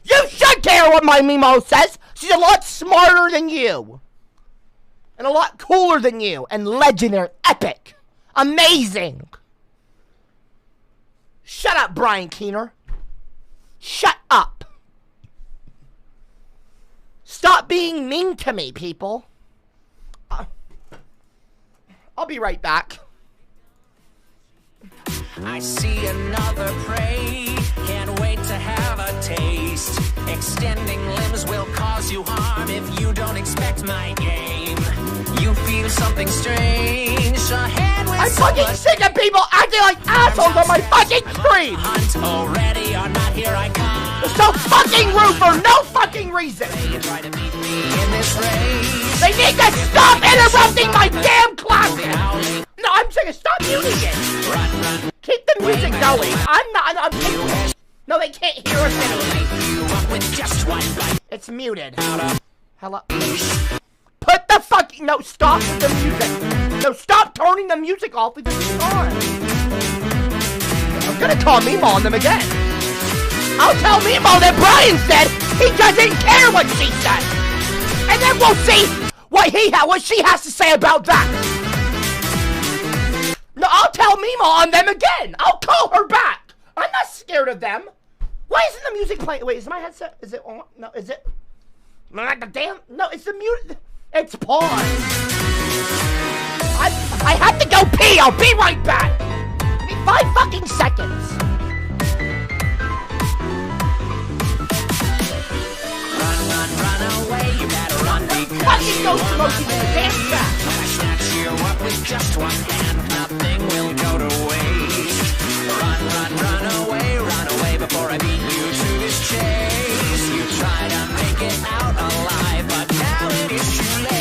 You should care what my Meemaw says. She's a lot smarter than you. And a lot cooler than you. And legendary. Epic. Amazing. Shut up, Brian Keener. Shut up. Stop being mean to me, people. I'll be right back. I see another prey. Can't wait to have a taste. Extending limbs will cause you harm if you don't expect my game. You feel something strange. I'm fucking sick of people acting like assholes on my fucking stream. Hunt already or not, here I come. You're so fucking rude for no fucking reason. You try to beat me in this race. They need to stop interrupting my damn classes. No, I'm saying stop muting it. Keep the music going. I'm no, they can't hear us anyway. It's muted. Hello. Put the fucking... No, stop the music. No, stop turning the music off if it's on. I'm gonna call Meemaw on them again. I'll tell Meemaw that Brian said he doesn't care what she said. And then we'll see what she has to say about that. No, I'll tell Meemaw on them again. I'll call her back. I'm not scared of them. Why isn't the music playing? Wait, is my headset? Is it on? No, is it? Damn. No, it's the mute. It's paused. I have to go pee. I'll be right back. Give me 5 fucking seconds. Run away, you better run because fucking go smoking in the damn back. I snatch you up with just one hand, nothing will go to waste. Run away before I beat you to this chase. You try to make it out alive, but now it is too late.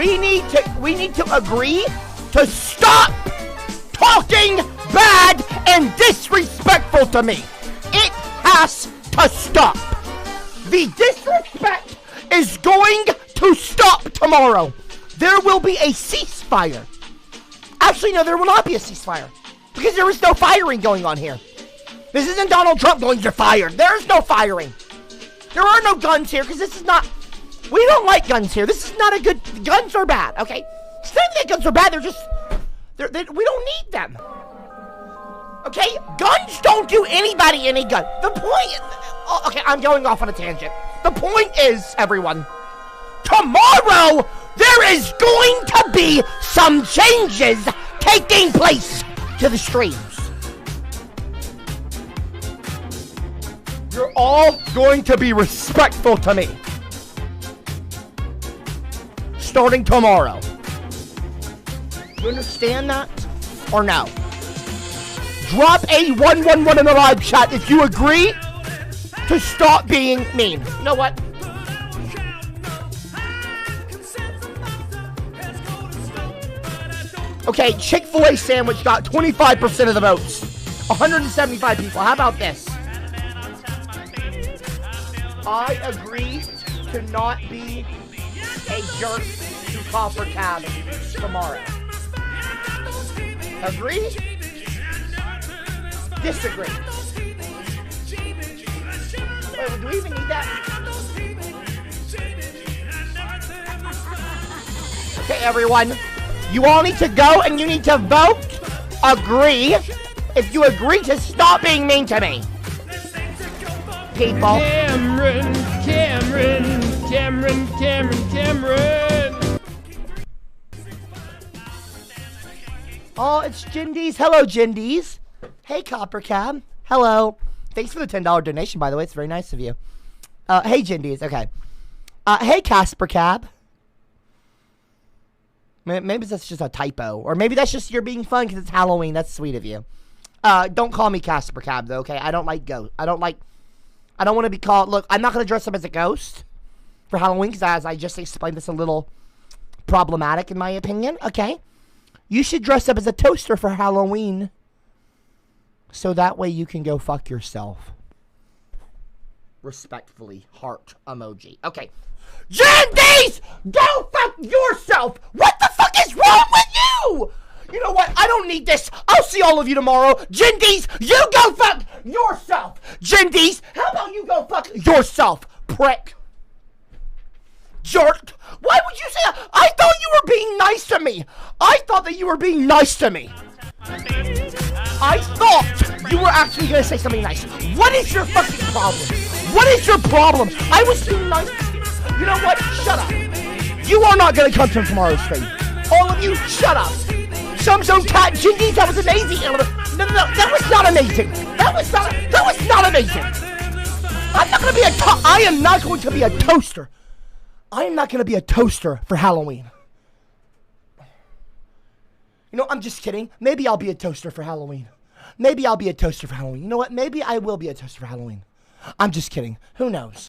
We need to agree to stop talking bad and disrespectful to me. It has to stop. The disrespect is going to stop tomorrow. There will be a ceasefire. Actually, no, there will not be a ceasefire. Because there is no firing going on here. This isn't Donald Trump going, you're fired. There is no firing. There are no guns here because this is not... We don't like guns here. This is not a good... Guns are bad, okay? It's not that guns are bad. They're just... we don't need them. Okay? Guns don't do anybody any good. The point... okay, I'm going off on a tangent. The point is, everyone, tomorrow there is going to be some changes taking place to the streams. You're all going to be respectful to me. Starting tomorrow. You understand that? Or no? Drop a 111 in the live chat if you agree to stop being mean. You know what? Okay, Chick-fil-A sandwich got 25% of the votes. 175 people. How about this? I agree to not be a jerk to CopperCab tomorrow. Agree? Disagree? Wait, do we even need that? Okay, everyone. You all need to go and you need to vote. Agree. If you agree to stop being mean to me. People. Cameron. Oh, it's Jindies. Hello, Jindies. Hey, CopperCab. Hello. Thanks for the $10 donation, by the way. It's very nice of you. Hey, Jindies. Okay. Hey, CasperCab. Maybe that's just a typo. Or maybe that's just you're being fun because it's Halloween. That's sweet of you. Don't call me CasperCab, though, okay? I don't like ghosts. I don't want to be called... Look, I'm not going to dress up as a ghost for Halloween because, as I just explained, it's a little problematic in my opinion, okay? You should dress up as a toaster for Halloween so that way you can go fuck yourself. Respectfully, heart emoji. Okay. Jindies! Go fuck yourself! What the fuck is wrong with you? You know what? I don't need this. I'll see all of you tomorrow. Jindies, you go fuck yourself. Jindies, how about you go fuck yourself, prick? Jerk. Why would you say that? I thought you were being nice to me. I thought that you were being nice to me. I thought you were actually going to say something nice. What is your fucking problem? What is your problem? I was being nice to you. You know what? Shut up. You are not going to come to tomorrow's stream. All of you, shut up. Some cat Jindies, that was amazing. No, that was not amazing. That was not amazing. I'm not going to be I am not going to be a toaster. I am not going to be a toaster for Halloween. You know, I'm just kidding. Maybe I'll be a toaster for Halloween. Maybe I'll be a toaster for Halloween. You know what? Maybe I will be a toaster for Halloween. I'm just kidding. Who knows?